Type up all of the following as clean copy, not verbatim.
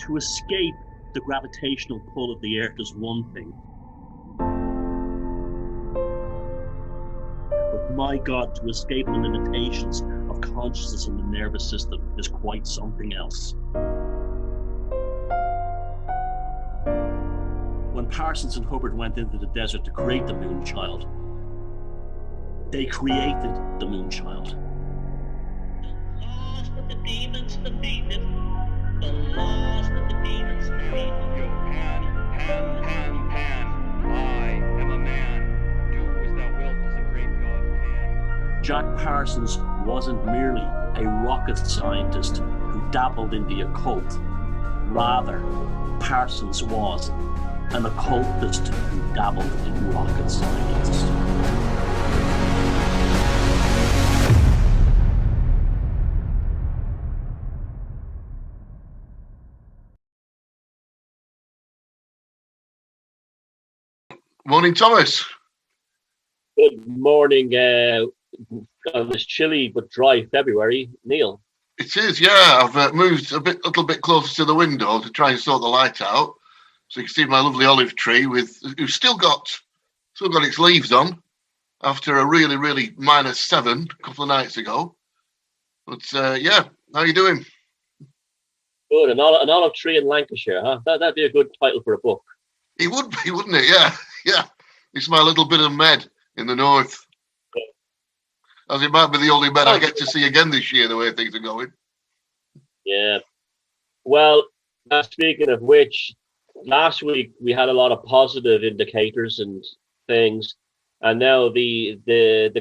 To escape the gravitational pull of the earth is one thing. But my God, to escape the limitations of consciousness and the nervous system is quite something else. When Parsons and Hubbard went into the desert to create the Moonchild, they created the Moonchild. The lost of the demons defeated. The lost of the demons defeated. Pan. I am a man. Do as thou wilt as a great God can. Jack Parsons wasn't merely a rocket scientist who dabbled in the occult. Rather, Parsons was an occultist who dabbled in rocket science. Morning, Thomas. Good morning on this chilly but dry February, Neil. It is, yeah. I've moved a little bit closer to the window to try and sort the light out, so you can see my lovely olive tree who's still got its leaves on after a really, really -7 a couple of nights ago. But yeah, how are you doing? Good, an olive tree in Lancashire, huh? That'd be a good title for a book. It would be, wouldn't it? Yeah. It's my little bit of med in the north. As it might be the only med I get to see again this year, the way things are going. Yeah. Well, speaking of which, last week we had a lot of positive indicators and things, and now the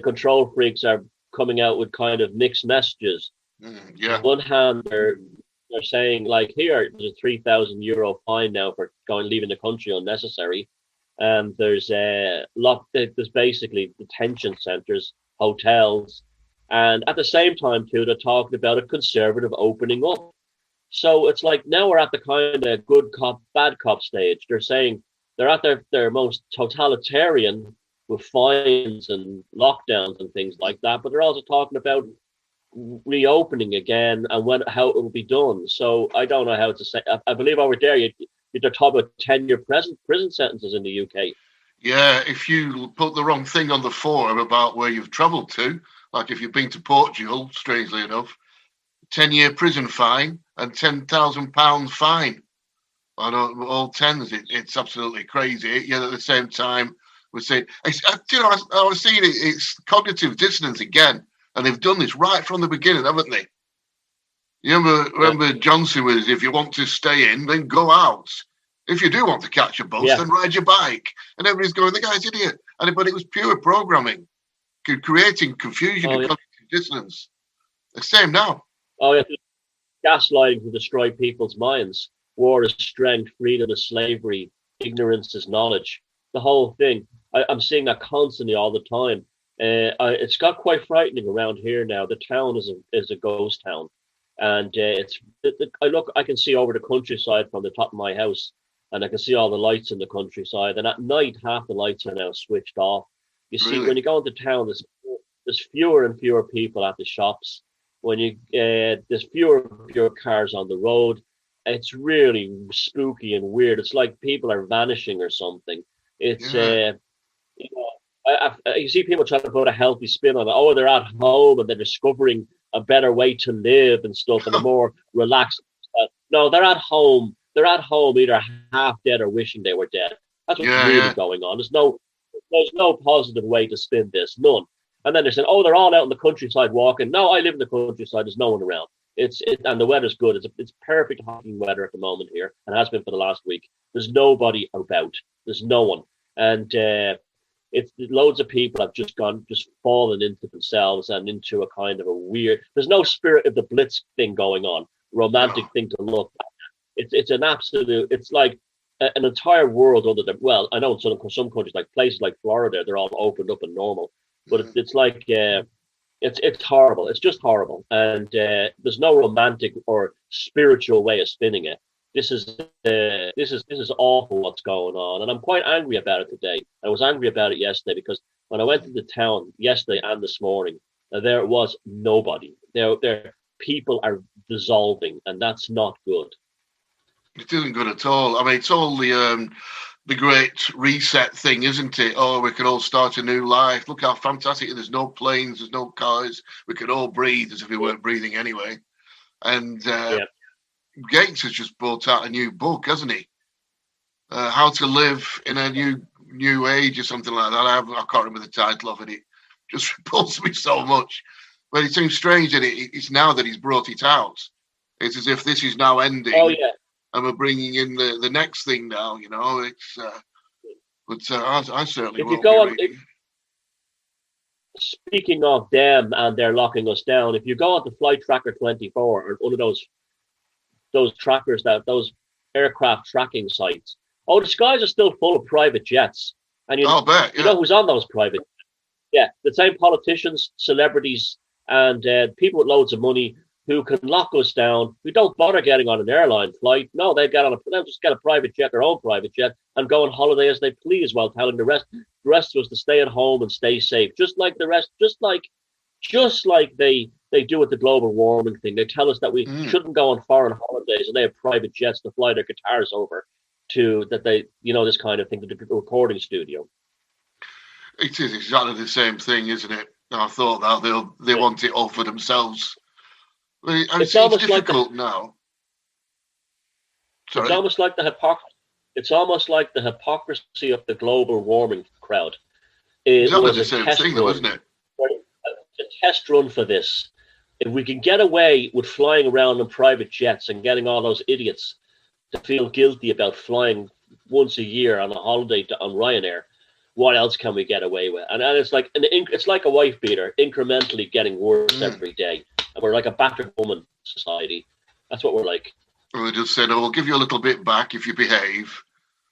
control freaks are coming out with kind of mixed messages. Yeah. On one hand, they're saying, like, here, there's a €3,000 fine now for leaving the country unnecessary. And there's there's basically detention centers, hotels, and at the same time too, they're talking about a conservative opening up. So it's like now we're at the kind of good cop, bad cop stage. They're saying they're at their most totalitarian with fines and lockdowns and things like that, but they're also talking about reopening again and how it will be done. So I don't know how to say. I believe over there they're talking about 10-year prison sentences in the UK. Yeah, if you put the wrong thing on the forum about where you've travelled to, like if you've been to Portugal, strangely enough, 10-year prison fine and £10,000 fine. I know all tens. It's absolutely crazy. Yet at the same time, we're saying, I was seeing it's cognitive dissonance again, and they've done this right from the beginning, haven't they? You remember Johnson was, if you want to stay in, then go out. If you do want to catch a bus, then ride your bike. And everybody's going, the guy's idiot. But it was pure programming, creating confusion and cognitive dissonance. The same now. Oh, yeah. Gaslighting to destroy people's minds. War is strength, freedom is slavery, ignorance is knowledge. The whole thing. I'm seeing that constantly all the time. It's got quite frightening around here now. The town is a ghost town. And I can see over the countryside from the top of my house, and I can see all the lights in the countryside. And at night, half the lights are now switched off. You see, when you go into town, there's fewer and fewer people at the shops. There's fewer and fewer cars on the road. It's really spooky and weird. It's like people are vanishing or something. It's you see people trying to put a healthy spin on it. Oh, they're at home and they're discovering a better way to live and stuff, and a more relaxed stuff. No, they're at home. They're at home either half dead or wishing they were dead. That's what's really going on. There's no positive way to spin this. None. And then they're saying, oh, they're all out in the countryside walking. No, I live in the countryside. There's no one around. And the weather's good. It's perfect hiking weather at the moment here, and has been for the last week. There's nobody about. There's no one. And it's loads of people have just fallen into themselves and into a kind of a weird. There's no spirit of the Blitz thing going on, romantic thing to look at. It's an absolute. It's like an entire world other than. Well, I know in some countries, like places like Florida, they're all opened up and normal, but it's like it's horrible. It's just horrible, and there's no romantic or spiritual way of spinning it. This is awful what's going on, and I'm quite angry about it today. I was angry about it yesterday because when I went to the town yesterday and this morning, there was nobody. There people are dissolving, and that's not good. It isn't good at all. I mean, it's all the great reset thing, isn't it? Oh, we can all start a new life. Look how fantastic. There's no planes, there's no cars. We could all breathe as if we weren't breathing anyway. And Yeah. Gates has just brought out a new book, hasn't he? How to Live in a New Age or something like that. I can't remember the title of it. It just repulsed me so much. But it seems strange that it's now that he's brought it out. It's as if this is now ending. Oh yeah. And we're bringing in the next thing now. You know, it's. But I certainly If won't you go be on, reading. speaking of them and they're locking us down, if you go on to Flight Tracker 24 or one of those trackers, those aircraft tracking sites, oh, the skies are still full of private jets. And I'll bet. Yeah. you know who's on those private jets? Yeah, the same politicians, celebrities, and people with loads of money who can lock us down, who don't bother getting on an airline flight. No, they'll just get a private jet, their own private jet, and go on holiday as they please, while telling the rest of us to stay at home and stay safe. Just like the rest, just like they do with the global warming thing. They tell us that we shouldn't go on foreign holidays, and they have private jets to fly their guitars over to this kind of thing, to the recording studio. It is exactly the same thing, isn't it? I thought that they want it all for themselves. It's difficult now. Sorry. It's almost like the hypocrisy. It's almost like the hypocrisy of the global warming crowd. It was the same thing, though, isn't it? A test run for this. If we can get away with flying around in private jets and getting all those idiots to feel guilty about flying once a year on a holiday on Ryanair, what else can we get away with? And it's like a wife beater, incrementally getting worse every day. And we're like a battered woman society. That's what we're like. We just said, we'll give you a little bit back if you behave,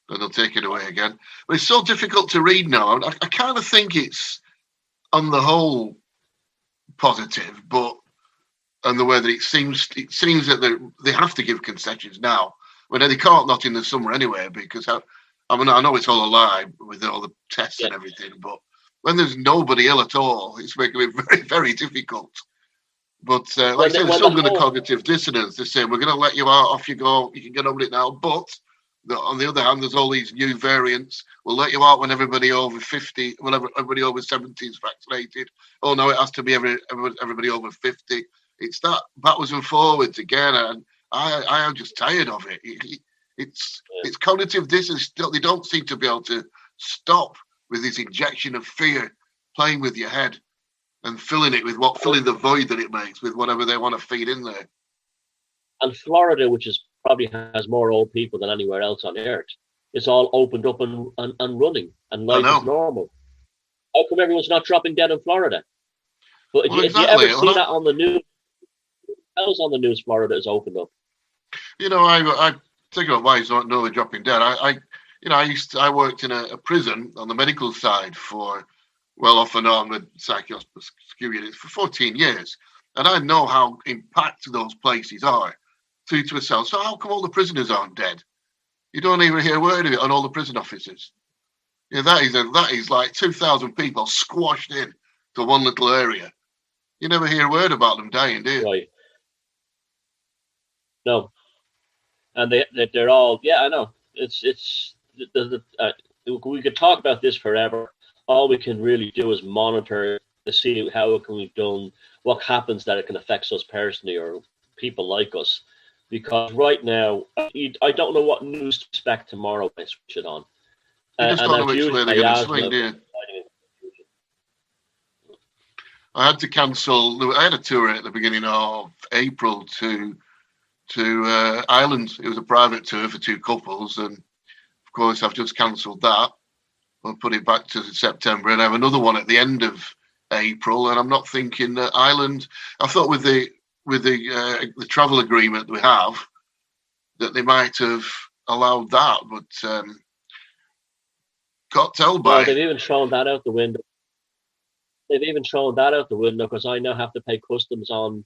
and they'll take it away again. But it's so difficult to read now. I kind of think it's, on the whole, positive, and the way that it seems that they have to give concessions now. When they can't, not in the summer anyway, because I know it's all a lie with all the tests and everything, but when there's nobody ill at all, it's making it very, very difficult. But like I said, there's still going to cognitive dissonance. They're saying, we're going to let you out, off you go, you can get on with it now. But on the other hand, there's all these new variants. We'll let you out when everybody over 50, whenever everybody over 70 is vaccinated. Oh, no, it has to be everybody over 50. It's that backwards and forwards again. And I am just tired of it. It's cognitive dissonance. They don't seem to be able to stop with this injection of fear, playing with your head and filling the void that it makes with whatever they want to feed in there. And Florida, which probably has more old people than anywhere else on Earth, is all opened up and running, and life is normal. How come everyone's not dropping dead in Florida? But if you ever see that on the news, else on the news, Florida is opened up. You know, I think about why he's not nearly dropping dead. I worked in a prison on the medical side for, well, off and on with psychiatric units for 14 years. And I know how impacted those places are to a cell. So how come all the prisoners aren't dead? You don't even hear a word of it on all the prison officers. Yeah, that is like 2,000 people squashed in to one little area. You never hear a word about them dying, do you? Right. No. And they're all, yeah, I know. We could talk about this forever. All we can really do is monitor to see how it can be done, what happens that it can affect us personally or people like us. Because right now, I don't know what news to expect tomorrow when I switch it on. You just don't know which way they're going to swing, do you? I had to cancel. I had a tour at the beginning of April to Ireland. It was a private tour for two couples, and of course I've just cancelled that. I'll put it back to September, and I have another one at the end of April. And I'm not thinking that Ireland. I thought with the travel agreement we have that they might have allowed that, but got told by. Well, they've even thrown that out the window. Because I now have to pay customs on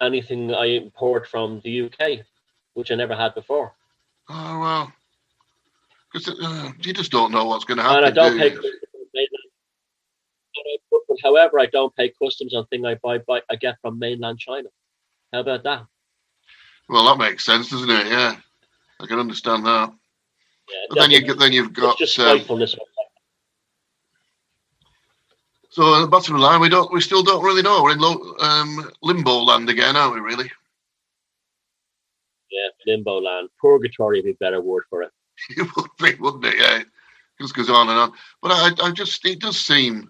anything I import from the UK, which I never had before. Oh, well. Because you just don't know what's going to happen. And I don't pay customs on mainland. However, I don't pay customs on things I get from mainland China. How about that? Well, that makes sense, doesn't it? Yeah, I can understand that. Yeah, But then you've got just spitefulness. So at the bottom of the line, we still don't really know. We're in limbo land again, aren't we? Really? Yeah, limbo land, purgatory would be a better word for it. It would be, wouldn't it? Yeah, it just goes on and on. But it does seem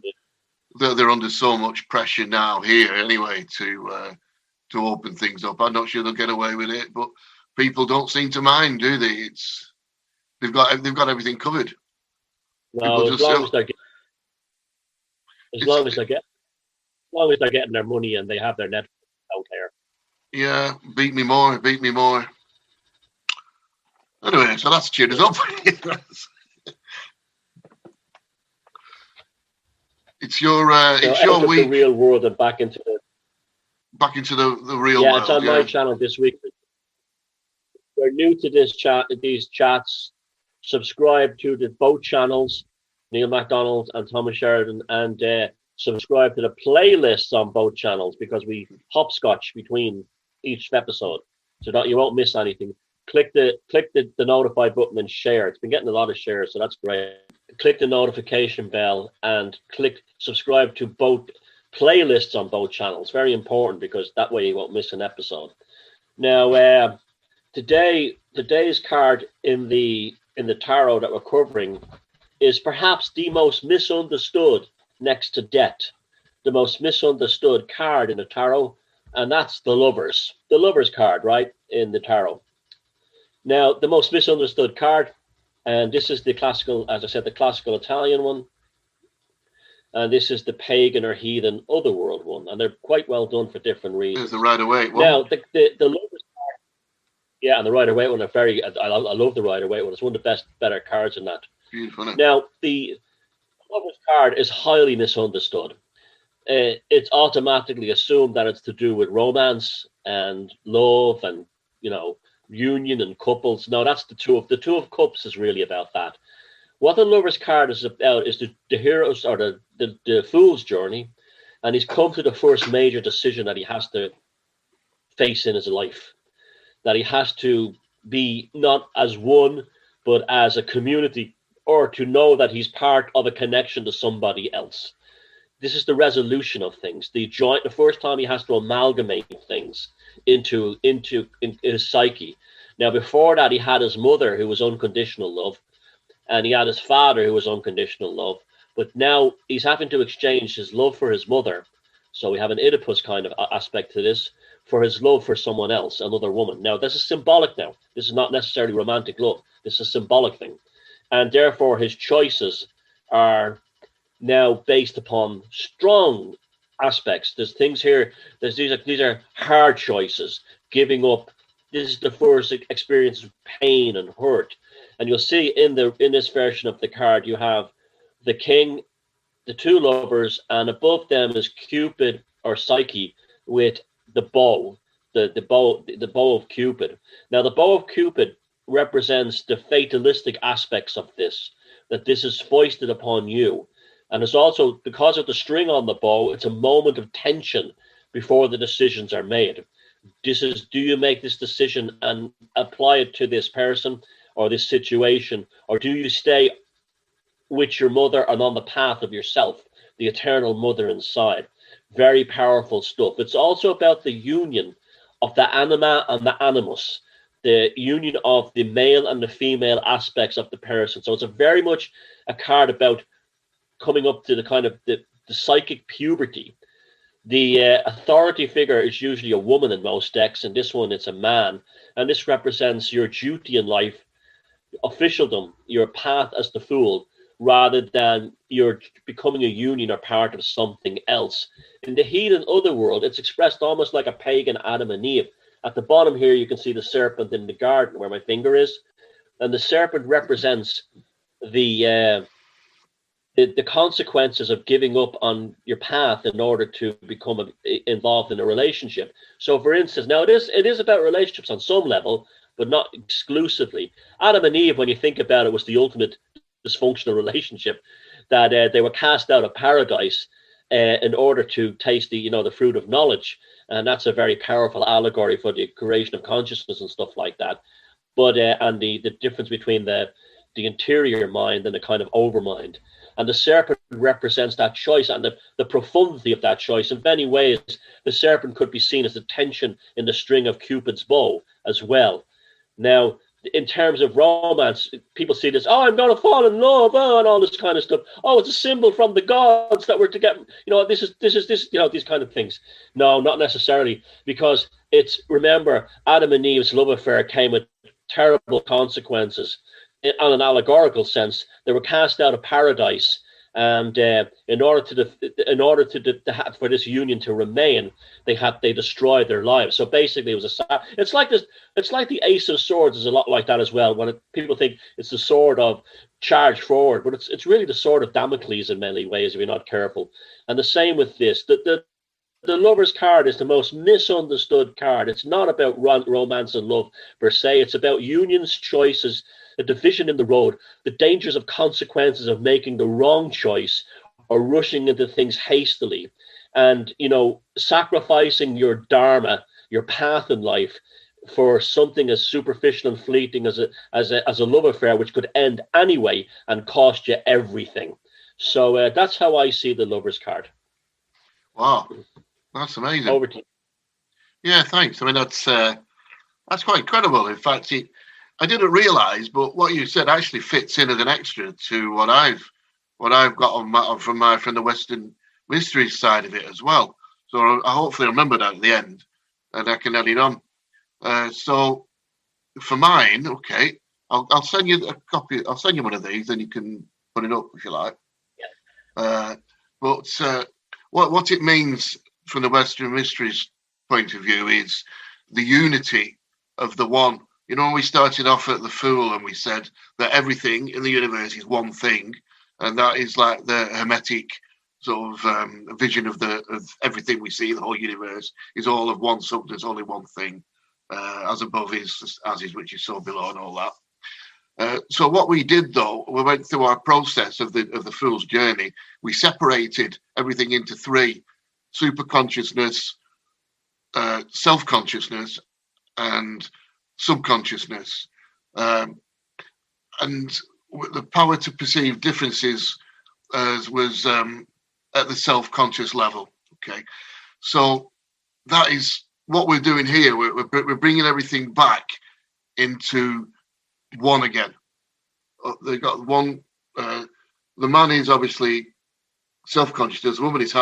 that they're under so much pressure now here, anyway, to open things up. I'm not sure they'll get away with it, but people don't seem to mind, do they? They've got everything covered. No, as long as they're getting their money and they have their net, don't care. Yeah, beat me more. Anyway, so that's cheered us up. It's your week. The real world and back into the real world. Yeah, it's on my channel this week. If you're new to these chats, subscribe to both channels, Neil McDonald and Thomas Sheridan, and subscribe to the playlists on both channels, because we hopscotch between each episode so that you won't miss anything. Click the notify button and share. It's been getting a lot of shares, so that's great. Click the notification bell and click subscribe to both playlists on both channels. Very important, because that way you won't miss an episode. Now, today's card in the tarot that we're covering is perhaps the most misunderstood, next to death, the most misunderstood card in the tarot, and that's the Lovers card, right, in the tarot. Now, the most misunderstood card, and this is the classical, as I said, the classical Italian one, and this is the pagan or heathen otherworld one, and they're quite well done for different reasons. There's the Rider-Waite one. Now, the Lovers card, yeah, and the Rider-Waite one I love the Rider-Waite one. It's one of the better cards in that. Beautiful, isn't it? Now, the Lovers card is highly misunderstood. It's automatically assumed that it's to do with romance and love and, union and couples. No, that's the Two of Cups is really about that. What the Lover's card is about is the hero's or the fool's journey, and he's come to the first major decision that he has to face in his life, that he has to be not as one, but as a community, or to know that he's part of a connection to somebody else. This is the resolution of things. The first time he has to amalgamate things into his psyche. Now, before that, he had his mother, who was unconditional love, and he had his father, who was unconditional love. But now he's having to exchange his love for his mother. So we have an Oedipus kind of aspect to this, for his love for someone else, another woman. Now, this is symbolic now. This is not necessarily romantic love. This is a symbolic thing. And therefore, his choices are now based upon strong aspects. There's things here. These are hard choices. Giving up. This is the first experience of pain and hurt. And you'll see in this version of the card, you have the king, the two lovers, and above them is Cupid or Psyche with the bow, the bow of Cupid. Now, the bow of Cupid represents the fatalistic aspects of this, that this is foisted upon you. And it's also, because of the string on the bow, it's a moment of tension before the decisions are made. This is, do you make this decision and apply it to this person or this situation, or do you stay with your mother and on the path of yourself, the eternal mother inside? Very powerful stuff. It's also about the union of the anima and the animus, the union of the male and the female aspects of the person. So it's a very much a card about coming up to the kind of the psychic puberty. The authority figure is usually a woman in most decks, and this one it's a man. And this represents your duty in life, officialdom, your path as the fool, rather than you're becoming a union or part of something else. In the heathen otherworld, it's expressed almost like a pagan Adam and Eve. At the bottom here, you can see the serpent in the garden where my finger is. And the serpent represents the consequences of giving up on your path in order to become involved in a relationship. So, for instance, now it is about relationships on some level, but not exclusively. Adam and Eve, when you think about it, was the ultimate dysfunctional relationship, that they were cast out of paradise, in order to taste the fruit of knowledge. And that's a very powerful allegory for the creation of consciousness and stuff like that. But and the difference between the interior mind and the kind of overmind. And the serpent represents that choice and the profundity of that choice. In many ways, the serpent could be seen as the tension in the string of Cupid's bow as well. Now, in terms of romance, people see this, oh, I'm going to fall in love, oh, and all this kind of stuff. Oh, it's a symbol from the gods that we're to get, this is, these kind of things. No, not necessarily, because remember, Adam and Eve's love affair came with terrible consequences. On an allegorical sense, they were cast out of paradise, and in order for this union to remain, they destroyed their lives. So basically, it's like this. It's like the Ace of Swords is a lot like that as well. When people think it's the sword of charge forward, but it's really the sword of Damocles in many ways if you're not careful. And the same with this. The Lover's card is the most misunderstood card. It's not about romance and love per se. It's about unions, choices, a division in the road, the dangers of consequences of making the wrong choice or rushing into things hastily, and sacrificing your dharma, your path in life, for something as superficial and fleeting as a love affair, which could end anyway and cost you everything. So that's how I see the Lover's card. Wow, that's amazing. Over to you. Yeah, thanks. I mean, that's quite incredible. In fact, I didn't realise, but what you said actually fits in as an extra to what I've got from the Western Mysteries side of it as well. So I hopefully remember that at the end, and I can add it on. So for mine, okay, I'll send you a copy. I'll send you one of these, and you can put it up if you like. Yeah. But what it means from the Western Mysteries point of view is the unity of the one. When we started off at the Fool and we said that everything in the universe is one thing, and that is like the Hermetic sort of vision of everything we see, the whole universe is all of one substance, only one thing, as above is as is, which is so below, and all that. So what we did, though, we went through our process of the Fool's journey. We separated everything into three: superconsciousness, self-consciousness, and subconsciousness, and the power to perceive differences was at the self-conscious level. Okay, so that is what we're doing here. We're bringing everything back into one again. They got one. The man is obviously self-consciousness. The woman is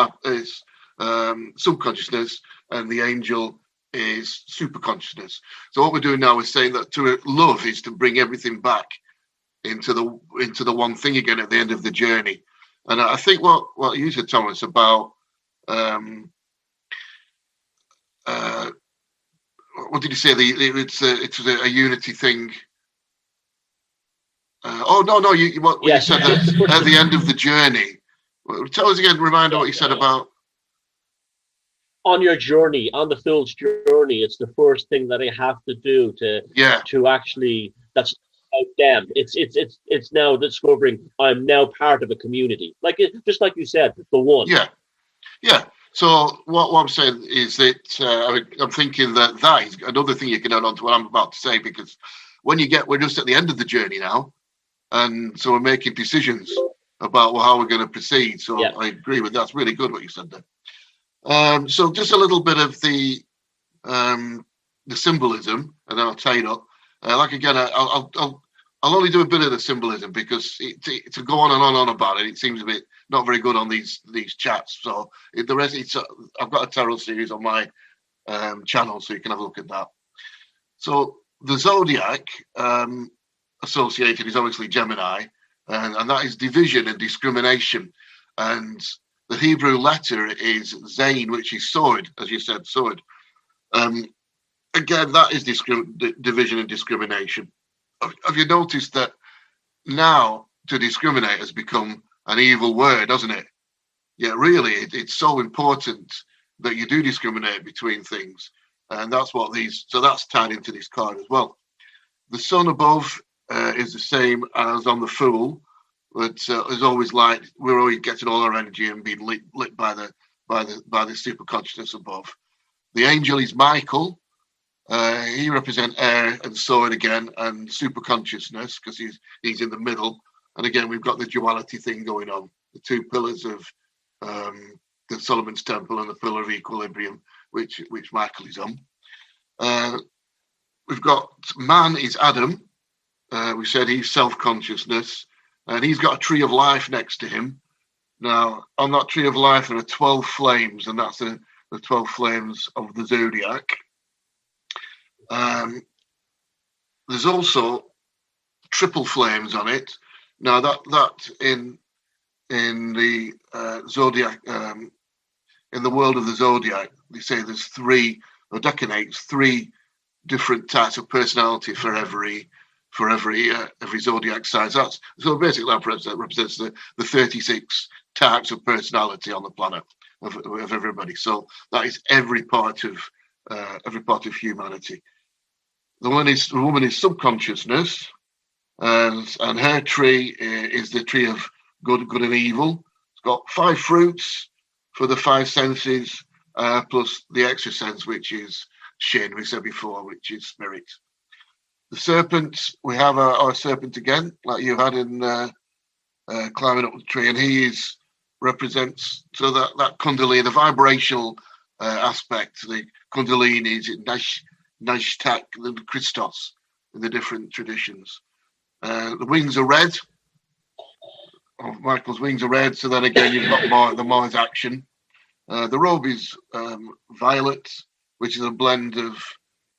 subconsciousness, and the angel is superconsciousness. So what we're doing now is saying that to love is to bring everything back into the one thing again at the end of the journey. And I think what you said, Thomas, about what did you say? It's a unity thing. No! You said that at the end of the journey. Tell us again. Remind what you said about. On your journey, on the Fool's journey, it's the first thing that I have to do to actually. That's about them. It's now discovering I'm now part of a community. Just like you said, the one. Yeah. So what I'm saying is that I'm thinking that is another thing you can add on to what I'm about to say, because we're just at the end of the journey now, and so we're making decisions about how we're going to proceed. So I agree with that's really good what you said there. So just a little bit of the symbolism, and then I'll tie it up. Again, I'll only do a bit of the symbolism because to go on and on about it seems a bit not very good on these chats. So the rest, I've got a tarot series on my channel, so you can have a look at that. So the zodiac associated is obviously Gemini, and that is division and discrimination, and the Hebrew letter is Zain, which is sword, as you said, sword. Again, that is division and discrimination. Have you noticed that now to discriminate has become an evil word, hasn't it? Yeah, really, it's so important that you do discriminate between things. And that's so that's tied into this card as well. The sun above is the same as on the Fool. but it's always like we're always getting all our energy and being lit by the super consciousness above. The angel is Michael. He represents air and sword again, and super consciousness, because he's in the middle. And again, we've got the duality thing going on. The two pillars of the Solomon's Temple and the pillar of equilibrium, which Michael is on. We've got man is Adam. We said he's self-consciousness, and he's got a tree of life next to him. Now, on that tree of life, there are 12 flames, and that's the 12 flames of the zodiac. There's also triple flames on it. Now, that in the zodiac, in the world of the zodiac, they say there's three different types of personality for every zodiac sign. So basically that represents the 36 types of personality on the planet of everybody. So that is every part of humanity. The woman is subconsciousness, and her tree is the tree of good and evil. It's got 5 fruits for the 5 senses, plus the extra sense, which is Shin, we said before, which is spirit. The serpent, we have our serpent again, like you had in climbing up the tree, and he represents so that kundalini, the vibrational aspect. The kundalini is Nashtak, the Christos in the different traditions. The wings are red. Michael's wings are red. So then again, you've got the Mars action. The robe is violet, which is a blend of.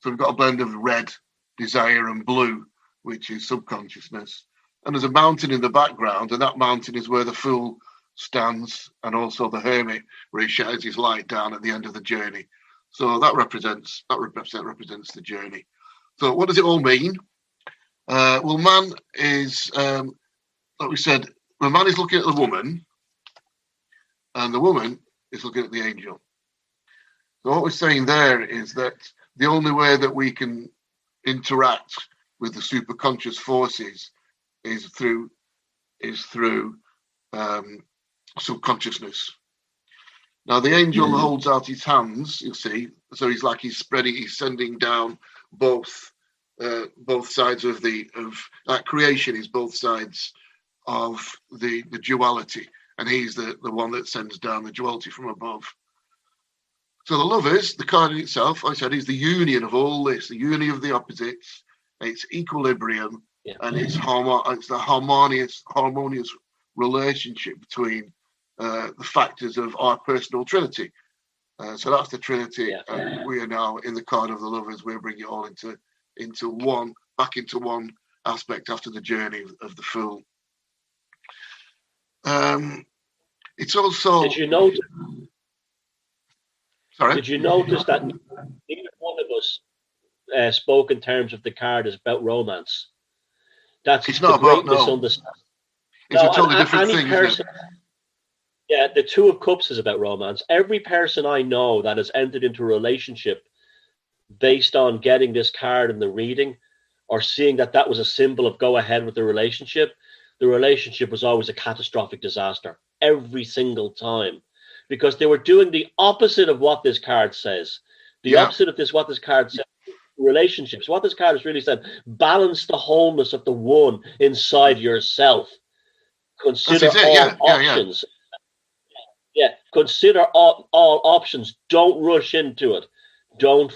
So we've got a blend of red, desire, and blue, which is subconsciousness. And there's a mountain in the background, and that mountain is where the fool stands, and also the hermit, where he shines his light down at the end of the journey. So that represents the journey. So what does it all mean? Well, man is, like we said, the man is looking at the woman, and the woman is looking at the angel. So what we're saying there is that the only way that we can interact with the superconscious forces is through subconsciousness. Now the angel holds out his hands, you see, so he's sending down both sides of that creation is both sides of the duality, and he's the one that sends down the duality from above. So the lovers, the card in itself, like I said, is the union of all this, the union of the opposites. It's equilibrium, and it's the harmonious relationship between the factors of our personal trinity. So that's the trinity, and we are now in the card of the lovers. We're bringing it all into one aspect after the journey of the fool. It's also. Did you notice? Sorry? Did you notice that neither one of us spoke in terms of the card as about romance? It's not about misunderstanding. It's a totally different thing. Person, yeah, the Two of Cups is about romance. Every person I know that has entered into a relationship based on getting this card in the reading or seeing that was a symbol of go ahead with the relationship was always a catastrophic disaster every single time, because they were doing the opposite of what this card says. Opposite of what this card says. Relationships. What this card has really said: balance the wholeness of the one inside yourself. Consider all options. Consider all options. Don't rush into it. Don't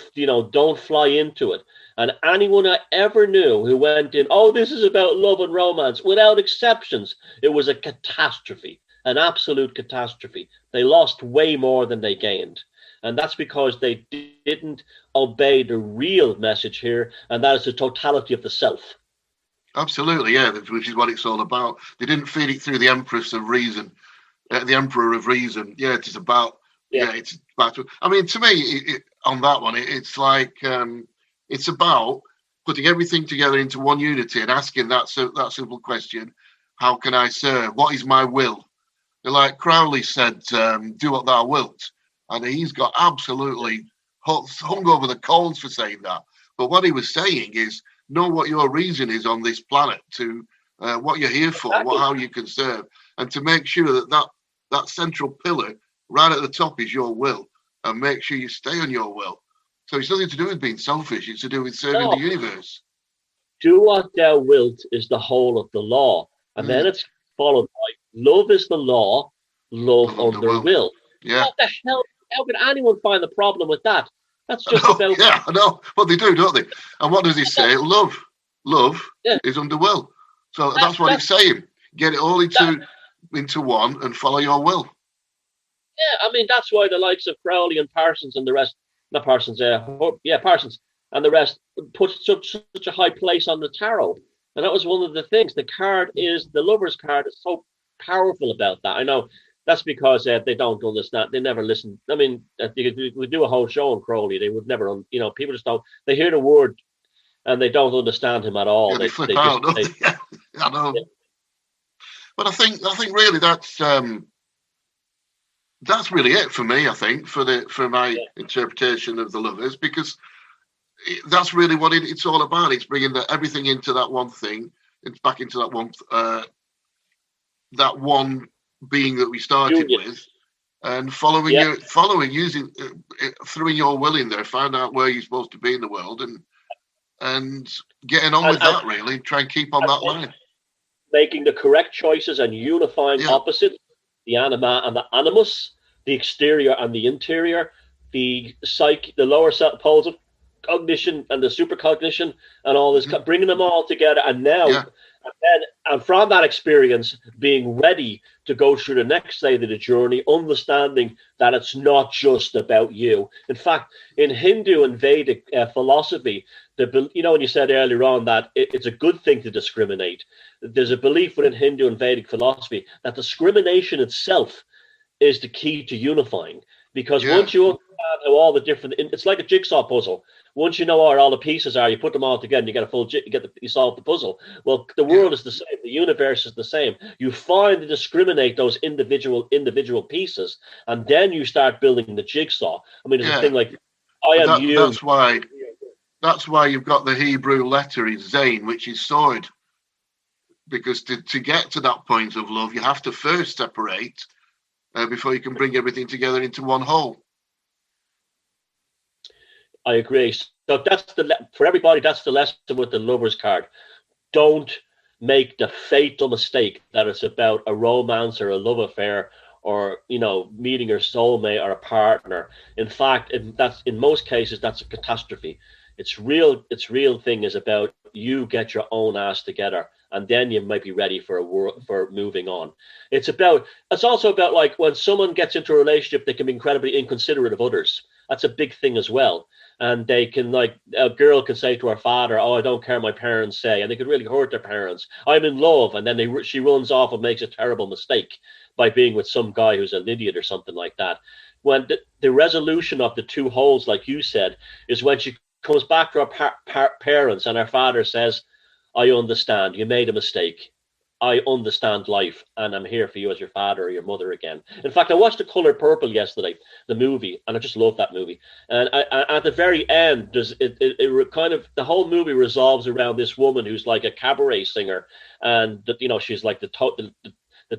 fly into it. And anyone I ever knew who went in, this is about love and romance, without exceptions, it was a catastrophe, an absolute catastrophe. They lost way more than they gained. And that's because they didn't obey the real message here, and that is the totality of the self. Absolutely, yeah, which is what it's all about. They didn't feed it through the Empress of Reason, the Emperor of Reason. Yeah, it is about. Yeah, it's about. I mean, to me, on that one, it's like it's about putting everything together into one unity and asking that simple question: how can I serve? What is my will? Like Crowley said, "Do what thou wilt." And he's got absolutely hung over the coals for saying that. But what he was saying is, know what your reason is on this planet to what you're here for, Exactly. how you can serve, and to make sure that central pillar right at the top is your will, and make sure you stay on your will. So it's nothing to do with being selfish. It's to do with serving the universe. Do what thou wilt is the whole of the law. And then it's followed by love is the law, love under will. Yeah. What the hell? How could anyone find the problem with that? That's just about. Yeah, I know. But they do, don't they? And what does he say? Love is under will. So that's what it's saying. Get it all into one and follow your will. Yeah, I mean, that's why the likes of Crowley and Parsons and the rest, not Parsons, Parsons and the rest put such a high place on the tarot. And that was one of the things. The lover's card is so powerful about that. I know that's because they don't understand. They never listen. I mean, we do a whole show on Crowley. They would never, people just don't. They hear the word and they don't understand him at all. Yeah, they flip out, don't they? Yeah, I know. Yeah. But I think really that's really it for me. I think for my interpretation of the lovers, because that's really what it's all about. It's bringing everything into that one thing. It's back into that one being that we started with, and following using throwing your will in there, find out where you're supposed to be in the world, and getting on with that. Really, try and keep on that line. Making the correct choices and unifying opposites, the anima and the animus, the exterior and the interior, the lower poles of cognition and the supercognition, and all this, bringing them all together. And now, and from that experience, being ready to go through the next stage of the journey, understanding that it's not just about you. In fact, in Hindu and Vedic philosophy, when you said earlier on that it's a good thing to discriminate, there's a belief within Hindu and Vedic philosophy that discrimination itself is the key to unifying. Because once you understand how all the different, it's like a jigsaw puzzle. Once you know where all the pieces are, you put them all together, and you get a full. You solve the puzzle. Well, the world is the same. The universe is the same. You find and discriminate those individual pieces, and then you start building the jigsaw. I mean, there's a thing like I am you. That's why you've got the Hebrew letter is Zain, which is sword. Because to get to that point of love, you have to first separate before you can bring everything together into one whole. I agree. So that's for everybody. That's the lesson with the lover's card. Don't make the fatal mistake that it's about a romance or a love affair, or meeting your soulmate or a partner. In fact, in most cases that's a catastrophe. Its real thing is about you get your own ass together, and then you might be ready for moving on. It's also about like when someone gets into a relationship, they can be incredibly inconsiderate of others. That's a big thing as well. And they can, like, a girl can say to her father, "Oh, I don't care what my parents say," and they could really hurt their parents. "I'm in love," and then she runs off and makes a terrible mistake by being with some guy who's an idiot or something like that. When the resolution of the two holes, like you said, is when she comes back to her parents and her father says, "I understand, you made a mistake. I understand life, and I'm here for you as your father or your mother again." In fact, I watched The Color Purple yesterday, the movie, and I just love that movie. And at the very end, the whole movie resolves around this woman who's like a cabaret singer, and she's like the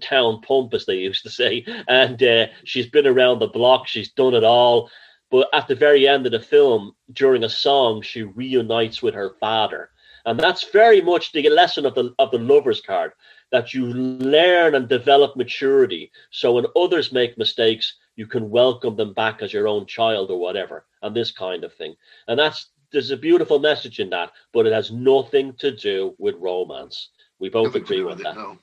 town pump, as they used to say, and she's been around the block, she's done it all. But at the very end of the film, during a song, she reunites with her father. And that's very much the lesson of the lover's card, that you learn and develop maturity. So when others make mistakes, you can welcome them back as your own child or whatever, and this kind of thing. And there's a beautiful message in that, but it has nothing to do with romance. We both agree with that. No.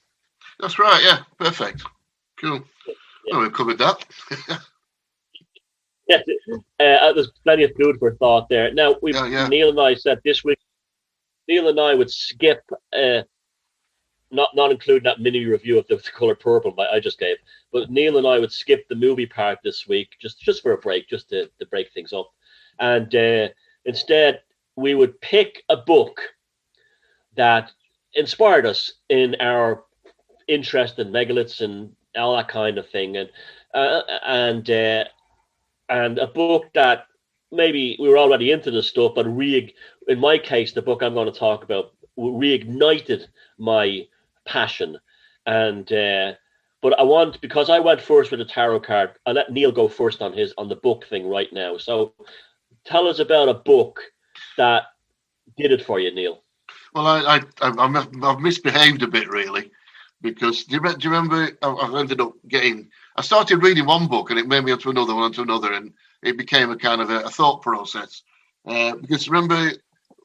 That's right. Yeah. Perfect. Cool. Yeah. We've covered that. There's plenty of food for thought there. Now, Neil and I said this week, Neil and I would skip, not including that mini review of The Color Purple I just gave, but Neil and I would skip the movie part this week just for a break, just to break things up. And instead, we would pick a book that inspired us in our interest in megaliths and all that kind of thing, and a book that maybe we were already into this stuff, but in my case, the book I'm going to talk about reignited my passion. And but I want, because I went first with the tarot card, I'll let Neil go first on the book thing right now. So tell us about a book that did it for you, Neil. Well, I've misbehaved a bit, really, because do you remember I've ended up getting. I started reading one book and it made me onto another one, and it became a kind of a thought process. Because remember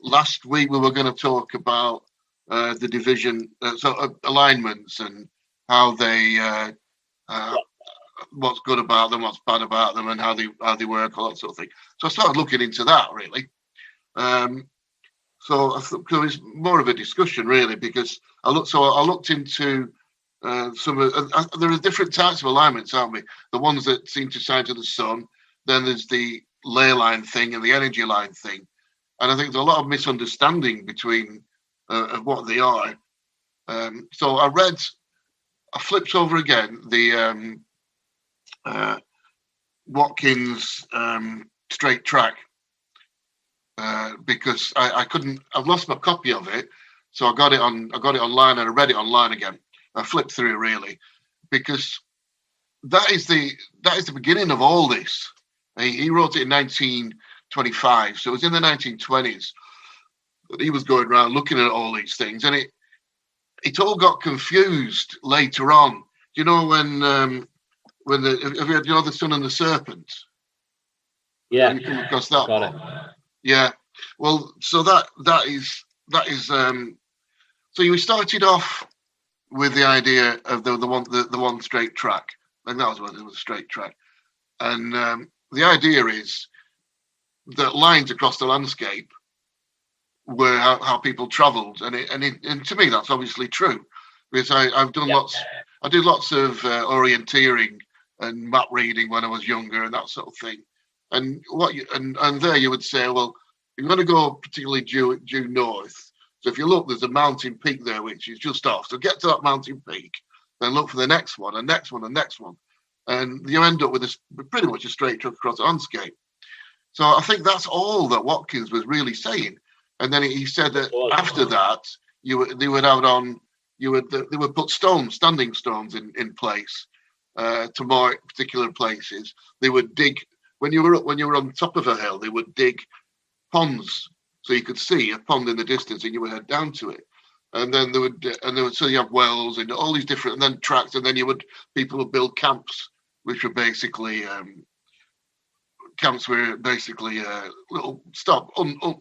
last week we were going to talk about the division, alignments and how they, what's good about them, what's bad about them, and how they work, all that sort of thing. So I started looking into that, really. So I thought it was more of a discussion, really, because I looked into some of. There are different types of alignments, aren't we? The ones that seem to sign to the sun. Then there's the ley line thing and the energy line thing, and I think there's a lot of misunderstanding between of what they are. So I flipped over again the Watkins straight track. Because I couldn't. I've lost my copy of it, so I got it online and I read it online again. I flipped through it, really, because that is the beginning of all this. He wrote it in 1925, so it was in the 1920s that he was going around looking at all these things, and it all got confused later on. Do you know when have you had, the Sun and the Serpent? Yeah, have you come across that got one? it. Yeah, well, so that is so you started off with the idea of the one straight track, and that was what it was, a straight track, and the idea is that lines across the landscape were how people travelled, and to me that's obviously true, because I've done I did lots of orienteering and map reading when I was younger and that sort of thing. And and there you would say, well, you're going to go particularly due north. So if you look, there's a mountain peak there which is just off. So get to that mountain peak, then look for the next one, and next one, and next one, and you end up with pretty much a straight track across the landscape. So I think that's all that Watkins was really saying. And then he said that after that, they would put standing stones in place to mark particular places. They would dig. When you were on top of a hill, they would dig ponds so you could see a pond in the distance, and you would head down to it. And then so you have wells and all these different, and then tracks, and then people would build camps, which were basically little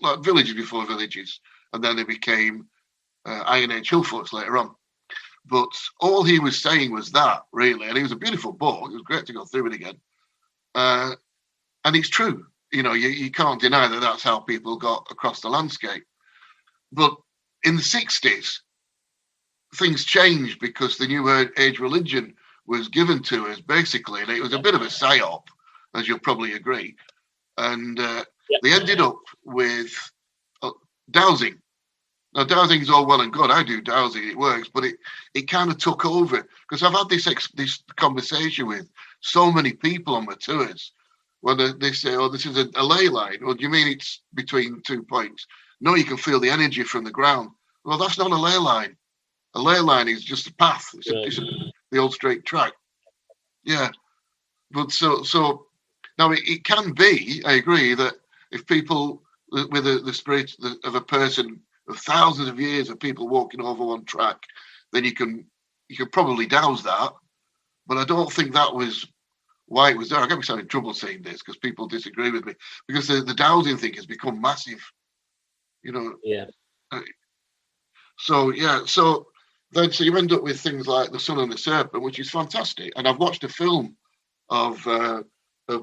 like villages before villages, and then they became Iron Age hill forts later on. But all he was saying was that, really, and it was a beautiful book. It was great to go through it again. And it's true, you can't deny that that's how people got across the landscape. But in the 60s, things changed because the New Age religion was given to us, basically, and it was a bit of a psyop, as you'll probably agree. And they ended up with dowsing. Now, dowsing is all well and good. I do dowsing, it works, but it kind of took over, because I've had this conversation with so many people on my tours. When they say, oh, this is a ley line. Well, do you mean it's between 2 points? No, you can feel the energy from the ground. Well, that's not a ley line. A ley line is just a path. It's the old straight track. Yeah. But so now it can be, I agree, that if people with the spirit of a person of thousands of years of people walking over one track, then you can probably douse that. But I don't think that was why it was there. I get myself in trouble saying this because people disagree with me, because the dowsing thing has become massive, Yeah. So you end up with things like The Sun and the Serpent, which is fantastic. And I've watched a film of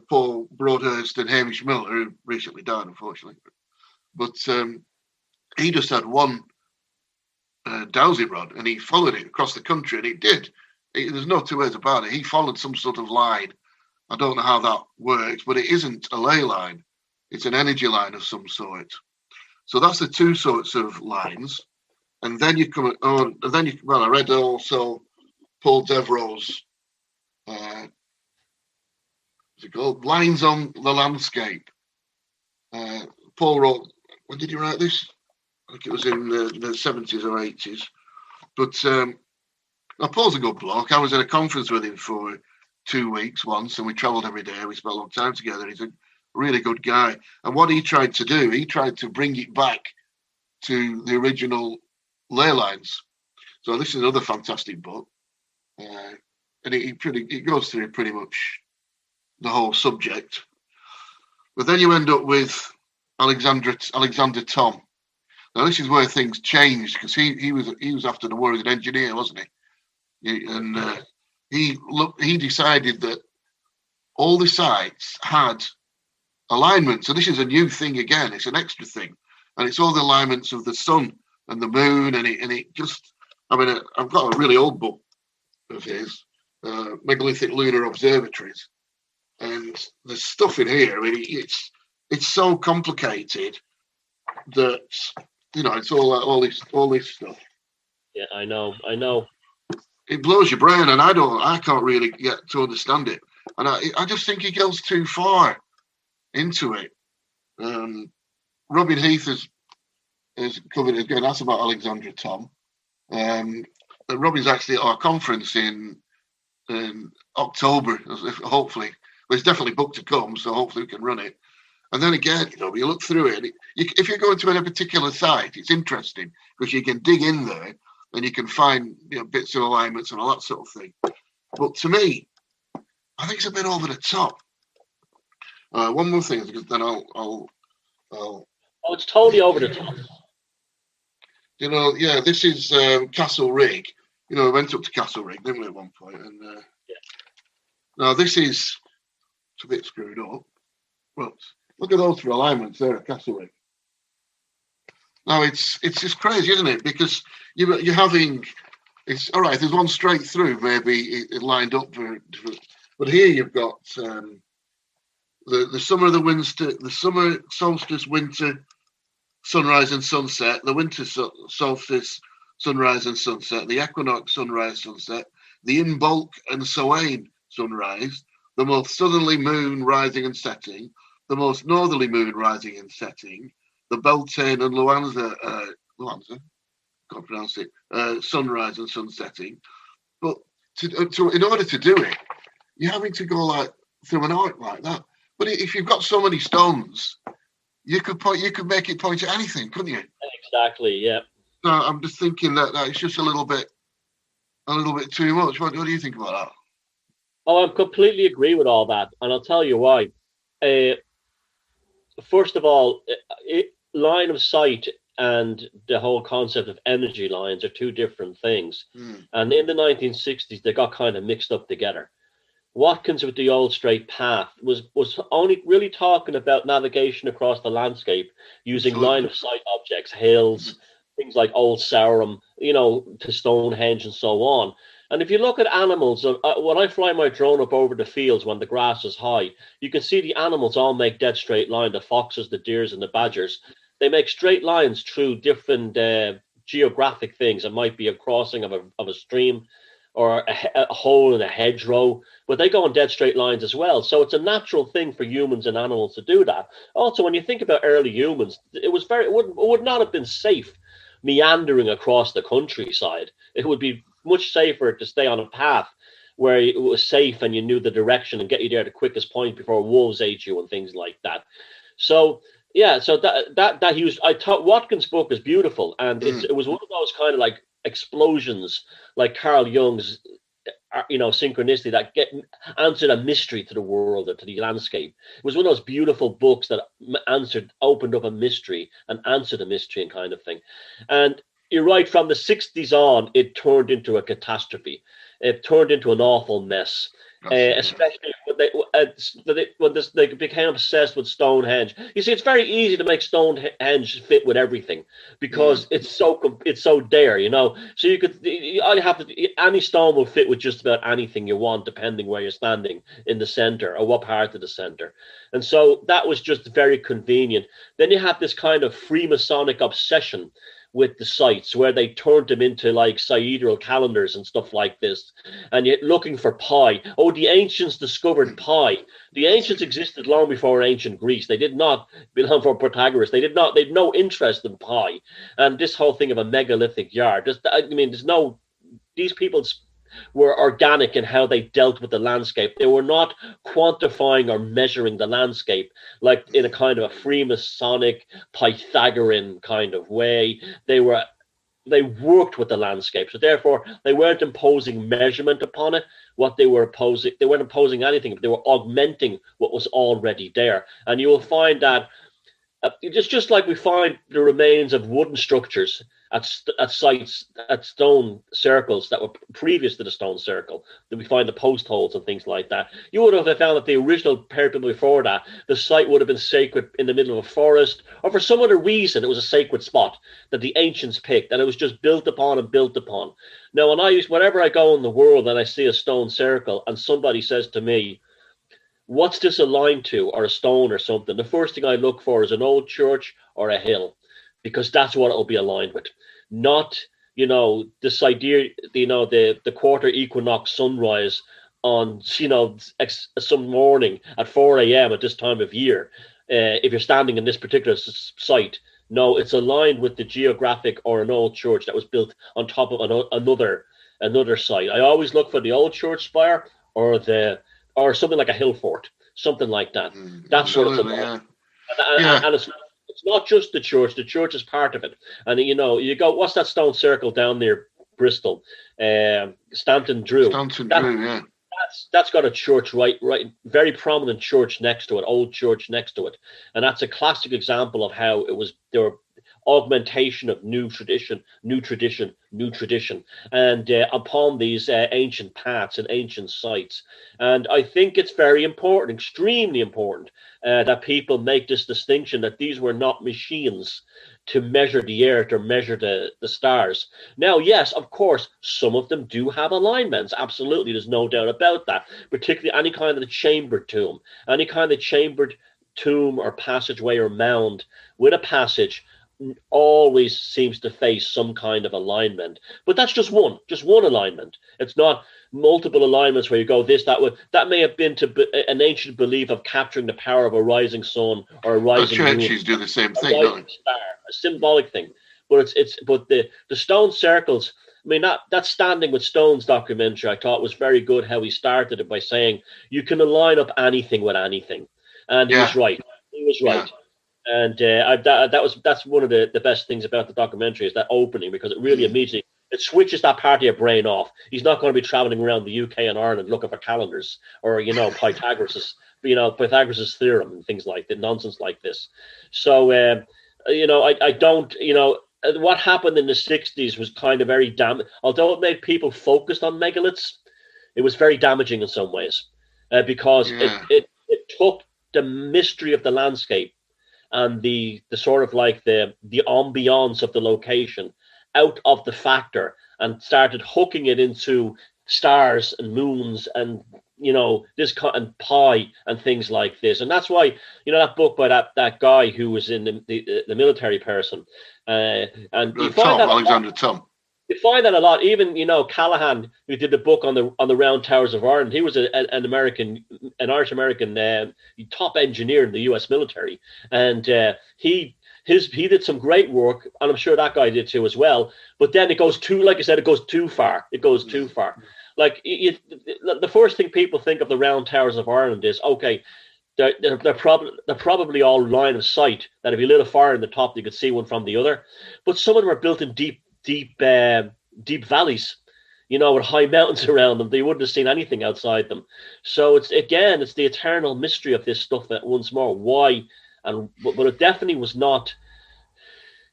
Paul Broadhurst and Hamish Miller, who recently died, unfortunately. But he just had one dowsing rod, and he followed it across the country, and it did. There's no two ways about it. He followed some sort of line. I don't know how that works, but it isn't a ley line. It's an energy line of some sort. So that's the two sorts of lines. And then you come on, and then I read also Paul Devereux's what's it called? Lines on the Landscape. Paul wrote, when did he write this? I think it was in the 70s or 80s. But Paul's a good bloke. I was at a conference with him for 2 weeks once, and we travelled every day. We spent a long time together. He's a really good guy. And what he tried to do, he tried to bring it back to the original ley lines. So this is another fantastic book. And it goes through pretty much the whole subject. But then you end up with Alexander Tom. Now this is where things changed, because he was after the war as an engineer, wasn't he? He decided that all the sites had alignments. So this is a new thing again. It's an extra thing, and it's all the alignments of the sun and the moon, and it just. I mean, I've got a really old book of his, Megalithic lunar observatories, and the stuff in here. I mean, it's so complicated that it's all this stuff. Yeah, I know. It blows your brain, and I can't really get to understand it, and I just think he goes too far into it. Robin Heath has covered it again. That's about Alexandra Tom. And Robin's actually at our conference in October, hopefully. But it's definitely booked to come, so hopefully we can run it. And then again, you look through it. If you're going to a particular site, it's interesting because you can dig in there and you can find bits of alignments and all that sort of thing. But to me, I think it's a bit over the top. One more thing, because then I'll. Oh, it's totally over the top. This is Castle Rig. We went up to Castle Rig, didn't we, at one point? And now this is a bit screwed up. But look at those 3 alignments there at Castle Rig. Now it's just crazy, isn't it? Because you're having it's all right. There's one straight through, maybe it lined up but here you've got the summer the summer solstice, winter sunrise and sunset, the winter solstice sunrise and sunset, the equinox sunrise sunset, the Imbolc and Samhain sunrise, the most southerly moon rising and setting, the most northerly moon rising and setting, the Beltane and Luanza, can't pronounce it, sunrise and sunsetting. But in order to do it, you're having to go through an arc like that. But if you've got so many stones, you could make it point at anything, couldn't you? Exactly. Yeah. So I'm just thinking that it's just a little bit too much. What do you think about that? Oh, I completely agree with all that, and I'll tell you why. First of all, line of sight and the whole concept of energy lines are 2 different things. And in the 1960s, they got kind of mixed up together. Watkins with the old straight path was only really talking about navigation across the landscape using line of sight objects, hills, things like Old Sarum, to Stonehenge and so on. And if you look at animals, when I fly my drone up over the fields when the grass is high, you can see the animals all make dead straight line. The foxes, the deers, and the badgers, they make straight lines through different geographic things. It might be a crossing of a stream or a hole in a hedgerow, but they go on dead straight lines as well. So it's a natural thing for humans and animals to do that. Also, when you think about early humans, it would not have been safe meandering across the countryside. It would be much safer to stay on a path where it was safe and you knew the direction and get you there the quickest point before wolves ate you and things like that. So yeah, so I thought Watkins' book is beautiful, and it was one of those kind of like explosions, like Carl Jung's, synchronicity that answered a mystery to the world or to the landscape. It was one of those beautiful books that opened up a mystery and answered a mystery and kind of thing. And you're right, from the 60s on, it turned into a catastrophe. It turned into an awful mess. Especially when they became obsessed with Stonehenge. You see, it's very easy to make Stonehenge fit with everything because it's so there, So any stone will fit with just about anything you want, depending where you're standing in the center or what part of the center. And so that was just very convenient. Then you have this kind of Freemasonic obsession with the sites where they turned them into like sidereal calendars and stuff like this, and yet looking for pi. Oh, the ancients discovered pi. The ancients existed long before ancient Greece. They did not belong for Protagoras. They had no interest in pi. And this whole thing of a megalithic yard, there's no these people were organic in how they dealt with the landscape. They were not quantifying or measuring the landscape like in a kind of a Freemasonic, Pythagorean kind of way. They worked with the landscape, so therefore they weren't imposing measurement upon it. What they were imposing, they weren't imposing anything, but they were augmenting what was already there. And you will find that just like we find the remains of wooden structures at sites, at stone circles that were previous to the stone circle, that we find the post holes and things like that. You would have found that the original people before that, the site would have been sacred in the middle of a forest, or for some other reason it was a sacred spot that the ancients picked, and it was just built upon and built upon. Now, whenever I go in the world and I see a stone circle and somebody says to me, what's this aligned to, or a stone or something, the first thing I look for is an old church or a hill, because that's what it'll be aligned with. Not, this idea, the quarter equinox sunrise on, some morning at 4 a.m. at this time of year, if you're standing in this particular site. No, it's aligned with the geographic or an old church that was built on top of another site. I always look for the old church spire or something like a hill fort, something like that. That's what it's about. Yeah. And it's not just the church. The church is part of it. And you go, what's that stone circle down near Bristol? Stanton Drew. Yeah. That's got a church right, very prominent church next to it, old church next to it. And that's a classic example of how there were augmentation of new tradition, and upon these ancient paths and ancient sites. And I think it's very important, extremely important, that people make this distinction that these were not machines to measure the earth or measure the stars. Now, yes, of course, some of them do have alignments. Absolutely, there's no doubt about that. Particularly any kind of chambered tomb, or passageway or mound with a passage always seems to face some kind of alignment, but that's just one alignment. It's not multiple alignments where you go this, that way. That may have been to an ancient belief of capturing the power of a rising sun or a rising moon. Churches do the same thing, don't they? Star, a symbolic thing, but but the stone circles. I mean, that Standing with Stones documentary, I thought was very good. How he started it by saying you can align up anything with anything, and he was right. Yeah. And that's one of the best things about the documentary, is that opening, because it really immediately it switches that part of your brain off. He's not going to be traveling around the UK and Ireland looking for calendars or Pythagoras's theorem and things like that, nonsense like this. So I don't what happened in the 60s was kind of very although it made people focused on megaliths, it was very damaging in some ways, because it took the mystery of the landscape and the sort of like the ambiance of the location out of the factor, and started hooking it into stars and moons and this and pi and things like this. And that's why that book by that guy who was in the military person, and you find that Alexander Tom. You find that a lot. Even Callahan, who did the book on the Round Towers of Ireland, he was an Irish American top engineer in the U.S. military, and he did some great work, and I'm sure that guy did too as well. But then it goes too, like I said, it goes too far. It goes too far. Like the first thing people think of the Round Towers of Ireland is, okay, they're probably all line of sight, that if you lit a fire in the top, you could see one from the other. But some of them are built in deep valleys, with high mountains around them. They wouldn't have seen anything outside them. So it's the eternal mystery of this stuff, that once more, why, but it definitely was not,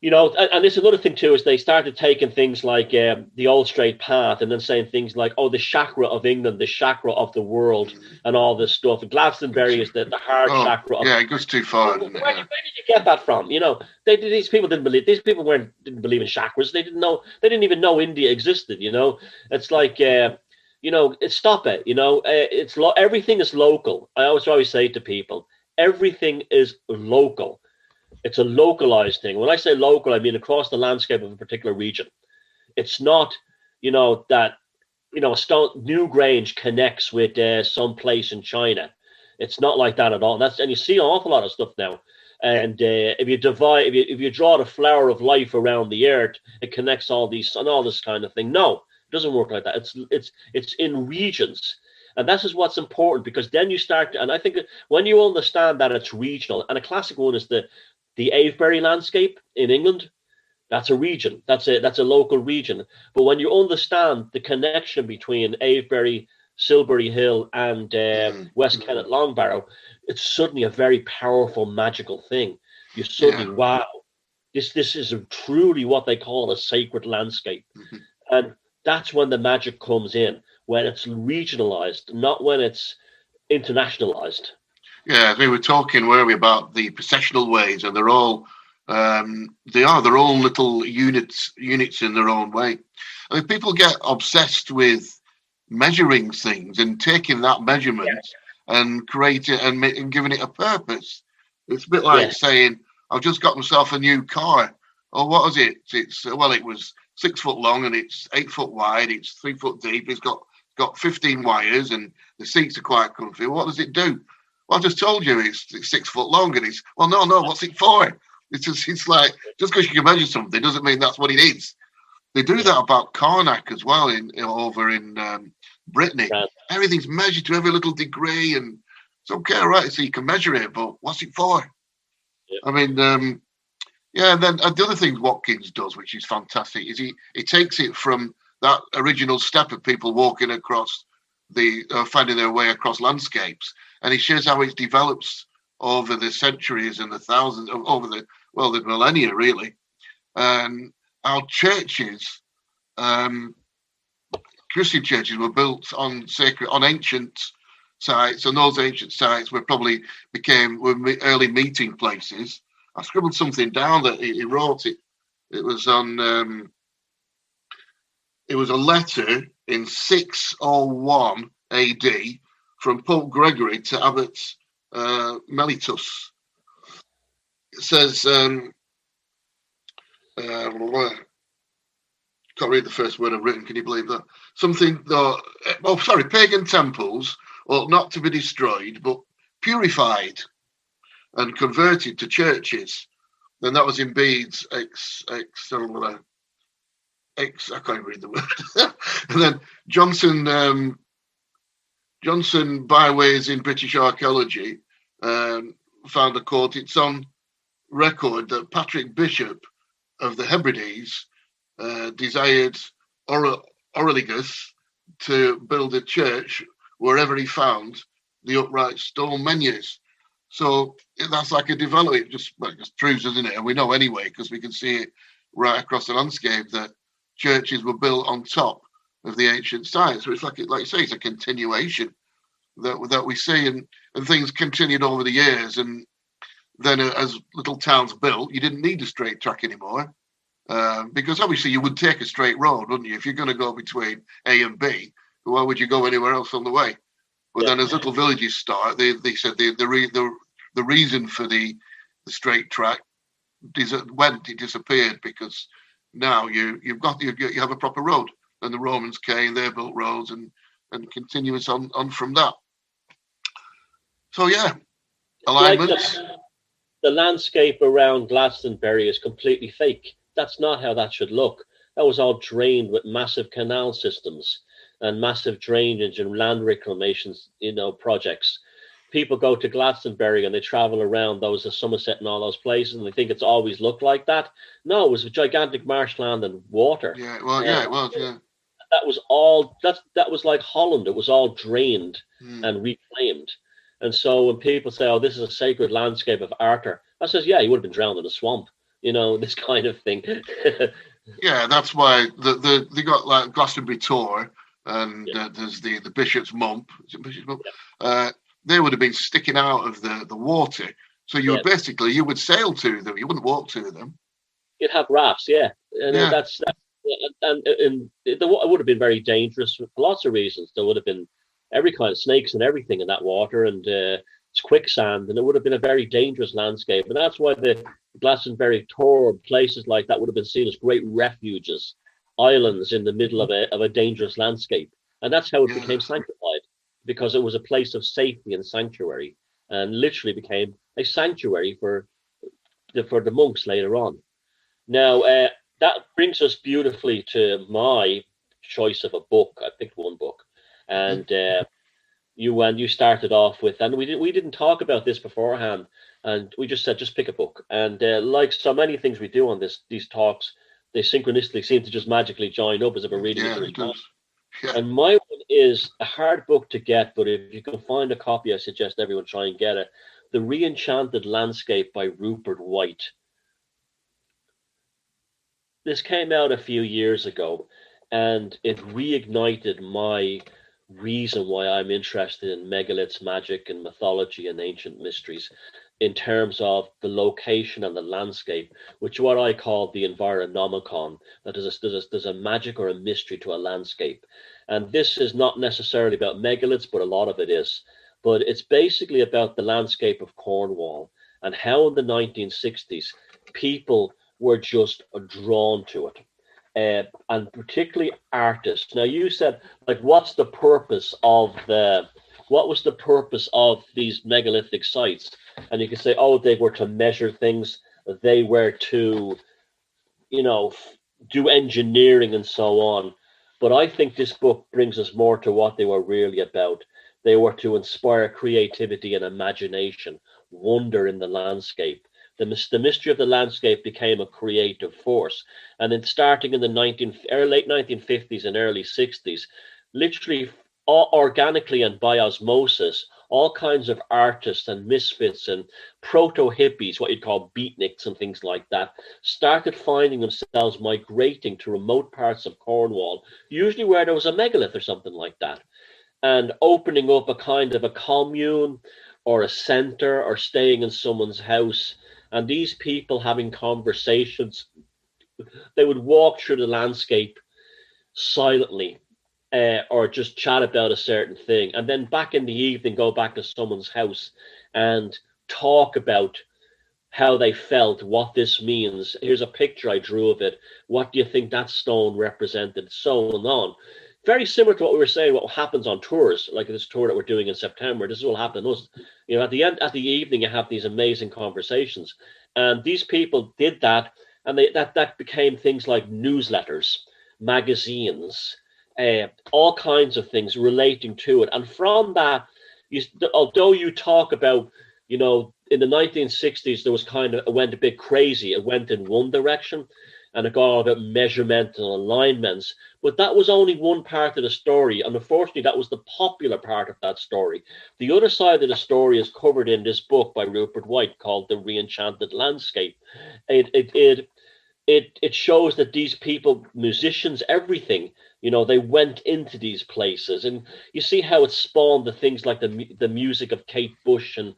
and there's another thing too, is they started taking things like the old straight path, and then saying things like, the chakra of England, the chakra of the world, and all this stuff. Glastonbury is the hard chakra. It goes too far. Where did you get that from? These people didn't believe. These people didn't believe in chakras. They didn't know. They didn't even know India existed. It's like stop it. It's everything is local. I always say to people, everything is local. It's a localized thing. When I say local, I mean across the landscape of a particular region. It's not, that, Newgrange connects with some place in China. It's not like that at all. And you see an awful lot of stuff now. And if you draw the flower of life around the earth, it connects all these and all this kind of thing. No, It doesn't work like that. It's in regions. And this is what's important, because then you start, and I think when you understand that it's regional, and a classic one is the Avebury landscape in England. That's a region. That's a local region. But when you understand the connection between Avebury, Silbury Hill, and West Kennet Longbarrow, it's suddenly a very powerful, magical thing. You suddenly, wow, this is truly what they call a sacred landscape. And that's when the magic comes in, when it's regionalized, not when it's internationalized. Yeah, we were talking, were we, about the processional ways, and they're all they are their own little units in their own way. I mean, people get obsessed with measuring things and taking that measurement and creating and giving it a purpose. It's a bit like saying, I've just got myself a new car. Oh, what is it? It was 6 foot long and it's 8 foot wide. It's 3 foot deep. It's got 15 wires and the seats are quite comfy. What does it do? Well, I just told you it's 6 foot long, and it's, well, no, what's it for? It's like, just because you can measure something doesn't mean that's what it is. They do that about Karnak as well over in Brittany. Everything's measured to every little degree, and it's okay, right? So you can measure it, but what's it for? I mean, and then the other thing Watkins does, which is fantastic, is he takes it from that original step of people walking across finding their way across landscapes, and he shows how it develops over the centuries and the thousands, over the millennia, really. And our churches, Christian churches, were built on ancient sites, and those ancient sites were early meeting places. I scribbled something down that he wrote. It was on. It was a letter in 601 AD from Pope Gregory to Abbot Mellitus. It says, can't read the first word I've written, can you believe that? Pagan temples ought not to be destroyed, but purified and converted to churches. Then that was in Bede's I can't read the word. And then Johnson Byways in British Archaeology found a quote. It's on record that Patrick Bishop of the Hebrides desired Aureligus to build a church wherever he found the upright stone menus. So that's like a development. It just proves, isn't it? And we know anyway, because we can see it right across the landscape, that churches were built on top of the ancient sites. So it's like you say, it's a continuation that we see, and things continued over the years. And then as little towns built, you didn't need a straight track anymore, because obviously you would take a straight road, wouldn't you? If you're going to go between A and B, why would you go anywhere else on the way? But then as little villages start, they said the reason for the straight track disappeared, because now you have a proper road, and the Romans came, they built roads, and continuous on from that. So alignments. Like the landscape around Glastonbury is completely fake. That's not how that should look. That was all drained with massive canal systems and massive drainage and land reclamations, projects. People go to Glastonbury and they travel around those Somerset and all those places, and they think it's always looked like that. No, it was a gigantic marshland and water. Yeah, well, it was. That was all. That was like Holland. It was all drained and reclaimed. And so when people say, "Oh, this is a sacred landscape of Arthur," I says, "Yeah, he would have been drowned in a swamp." This kind of thing. Yeah, that's why they got like Glastonbury Tor, and there's the Bishop's Mump. Is it Bishop's Mump? They would have been sticking out of the water. So you would sail to them. You wouldn't walk to them. You'd have rafts, and it would have been very dangerous for lots of reasons. There would have been every kind of snakes and everything in that water, and it's quicksand, and it would have been a very dangerous landscape. And that's why the Glastonbury Tor, places like that, would have been seen as great refuges, islands in the middle of a dangerous landscape. And that's how it became sanctified, because it was a place of safety and sanctuary, and literally became a sanctuary for the monks later on. Now, that brings us beautifully to my choice of a book. I picked one book, and you started off with, and we didn't talk about this beforehand, and we just said just pick a book, and like so many things we do on these talks, they synchronistically seem to just magically join up as if we're reading Yeah, each it other's. does. Yeah. And my one is a hard book to get, but if you can find a copy, I suggest everyone try and get it. The Re-enchanted Landscape by Rupert White. This came out a few years ago, and it reignited my reason why I'm interested in megaliths, magic, and mythology and ancient mysteries in terms of the location and the landscape, which is what I call the environomicon, that there's a magic or a mystery to a landscape. And this is not necessarily about megaliths, but a lot of it is. But it's basically about the landscape of Cornwall and how in the 1960s people were just drawn to it. And particularly artists. Now you said, like, what was the purpose of these megalithic sites? And you can say, oh, they were to measure things, they were to, do engineering and so on. But I think this book brings us more to what they were really about. They were to inspire creativity and imagination, wonder in the landscape. The mystery of the landscape became a creative force. And then starting in the late 1950s and early 60s, literally organically and by osmosis, all kinds of artists and misfits and proto-hippies, what you'd call beatniks and things like that, started finding themselves migrating to remote parts of Cornwall, usually where there was a megalith or something like that, and opening up a kind of a commune or a center or staying in someone's house. And these people having conversations, they would walk through the landscape silently, or just chat about a certain thing. And then back in the evening, go back to someone's house and talk about how they felt, what this means. Here's a picture I drew of it. What do you think that stone represented? So on. Very similar to what we were saying, what happens on tours, like this tour that we're doing in September. This is what happened to us. At the evening, you have these amazing conversations. And these people did that, and that became things like newsletters, magazines, all kinds of things relating to it. And from that, although you talk about, in the 1960s, there was it went a bit crazy. It went in one direction, and it got all about measurement and alignments. But that was only one part of the story. And unfortunately, that was the popular part of that story. The other side of the story is covered in this book by Rupert White called The Re-enchanted Landscape. It shows that these people, musicians, everything, they went into these places, and you see how it spawned the things like the music of Kate Bush and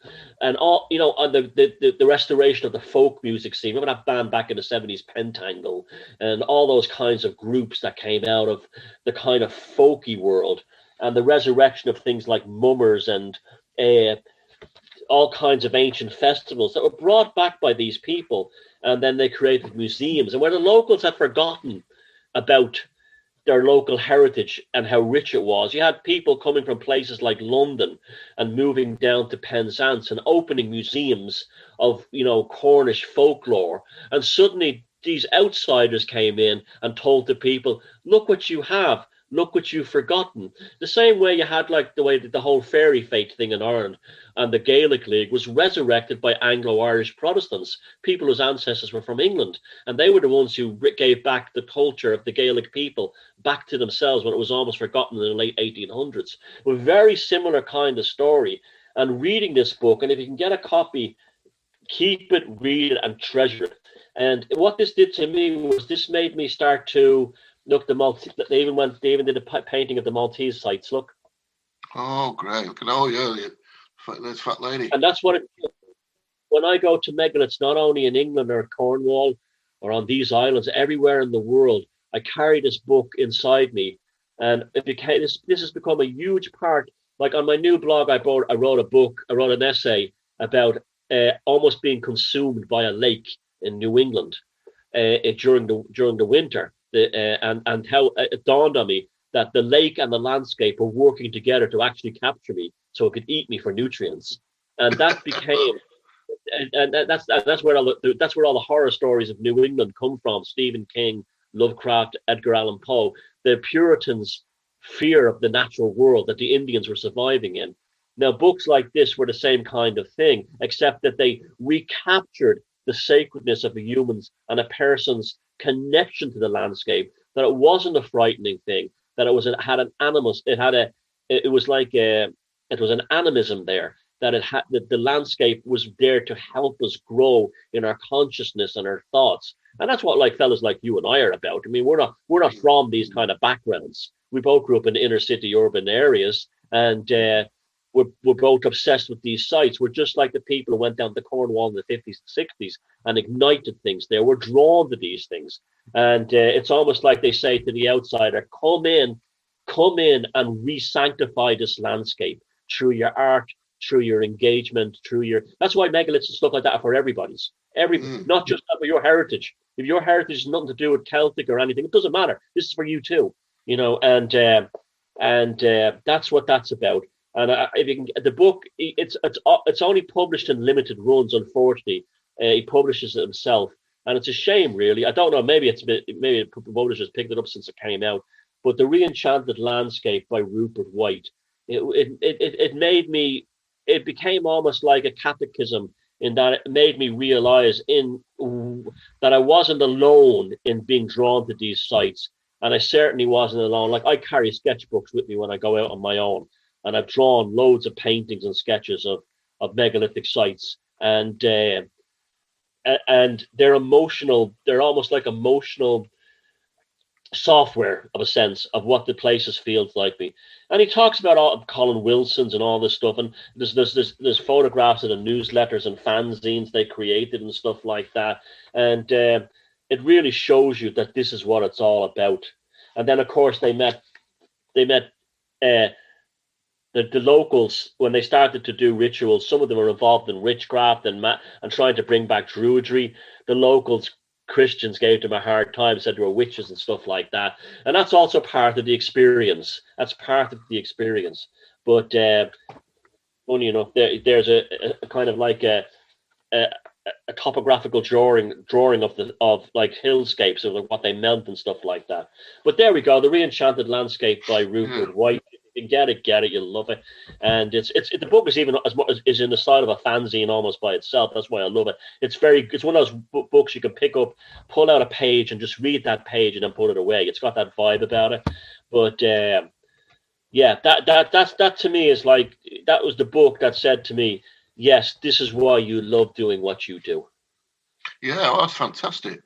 all, and the restoration of the folk music scene. Remember that band back in the 70s, Pentangle, and all those kinds of groups that came out of the kind of folky world, and the resurrection of things like mummers and all kinds of ancient festivals that were brought back by these people. And then they created museums, and where the locals had forgotten about their local heritage and how rich it was. You had people coming from places like London and moving down to Penzance and opening museums of, Cornish folklore. And suddenly these outsiders came in and told the people, look what you have. Look what you've forgotten. The same way you had like the way that the whole fairy fate thing in Ireland and the Gaelic League was resurrected by Anglo-Irish Protestants, people whose ancestors were from England. And they were the ones who gave back the culture of the Gaelic people back to themselves when it was almost forgotten in the late 1800s. A very similar kind of story. And reading this book, and if you can get a copy, keep it, read it, and treasure it. And what this did to me was this made me start to look. They even did a painting of the Maltese sites. Look. Oh, great! Look at this fat lady. And that's what when I go to megaliths, not only in England or Cornwall or on these islands, everywhere in the world, I carry this book inside me, and this has become a huge part. Like on my new blog, I wrote an essay about almost being consumed by a lake in New England during the winter. And how it dawned on me that the lake and the landscape were working together to actually capture me so it could eat me for nutrients. And that became, and that's where all the horror stories of New England come from. Stephen King, Lovecraft, Edgar Allan Poe, the Puritans' fear of the natural world that the Indians were surviving in. Now, books like this were the same kind of thing, except that they recaptured the sacredness of a human's and a person's connection to the landscape. That it wasn't a frightening thing. That it had an animus. It was like it was an animism there. That it had that the landscape was there to help us grow in our consciousness and our thoughts. And that's what like fellas like you and I are about. I mean, we're not from these kind of backgrounds. We both grew up in inner city urban areas, and we're both obsessed with these sites. We're just like the people who went down to Cornwall in the 50s and 60s and ignited things there. We're drawn to these things. And it's almost like they say to the outsider, come in and re-sanctify this landscape through your art, through your engagement, that's why megaliths and stuff like that are for everybody's. Not just for your heritage. If your heritage has nothing to do with Celtic or anything, it doesn't matter. This is for you too, and that's what that's about. And if you can, the book, it's only published in limited runs. Unfortunately, he publishes it himself, and it's a shame, really. I don't know. Maybe maybe publishers picked it up since it came out. But the Re-enchanted Landscape by Rupert White, it made me. It became almost like a catechism in that it made me realize that I wasn't alone in being drawn to these sites, and I certainly wasn't alone. Like I carry sketchbooks with me when I go out on my own. And I've drawn loads of paintings and sketches of megalithic sites, and they're emotional. They're almost like emotional software of a sense of what the places feels like me. And he talks about all Colin Wilson's and all this stuff. And there's photographs of the newsletters and fanzines they created and stuff like that. And it really shows you that this is what it's all about. And then of course they met. The locals, when they started to do rituals, some of them were involved in witchcraft and trying to bring back druidry. The locals, Christians, gave them a hard time, said they were witches and stuff like that. And that's also part of the experience. That's part of the experience. But funny enough, there's a kind of like a topographical drawing of like hillscapes of what they meant and stuff like that. But there we go, the Re-enchanted Landscape by Rupert White. You can get it, you'll love it. And the book is even as much is in the style of a fanzine almost by itself. That's why I love it. It's one of those books you can pick up, pull out a page and just read that page and then put it away. It's got that vibe about it. But yeah, that to me is like, that was the book that said to me, yes, this is why you love doing what you do. Yeah, well, that's fantastic.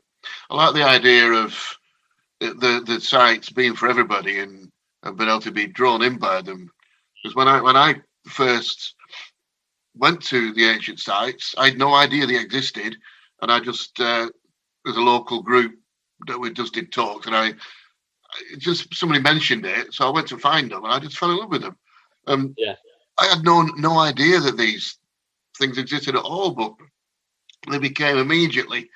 I like the idea of the sites being for everybody and been able to be drawn in by them. Because when I first went to the ancient sites, I had no idea they existed, and I just there's a local group that we just did talks, and I just somebody mentioned it, so I went to find them, and I just fell in love with them. I had no idea that these things existed at all, but they became immediately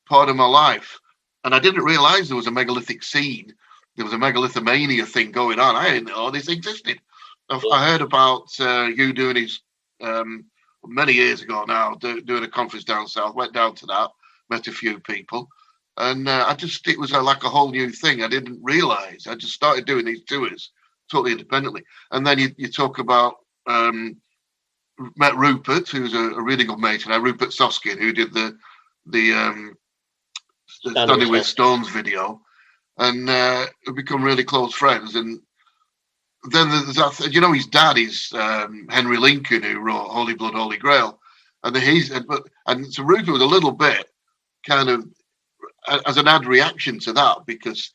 part of my life, and I didn't realize there was a megalithic scene. There was a megalithomania thing going on. I didn't know this existed. I heard about you doing his many years ago now, doing a conference down south. Went down to that, met a few people, and it was like a whole new thing. I didn't realize. I just started doing these tours totally independently. And then you talk about met Rupert, who's a really good mate, and Rupert Soskin, who did the Standing with Stones video. And we become really close friends. And then there's that, his dad is Henry Lincoln, who wrote Holy Blood, Holy Grail. And so Rupert was a little bit kind of as an ad reaction to that, because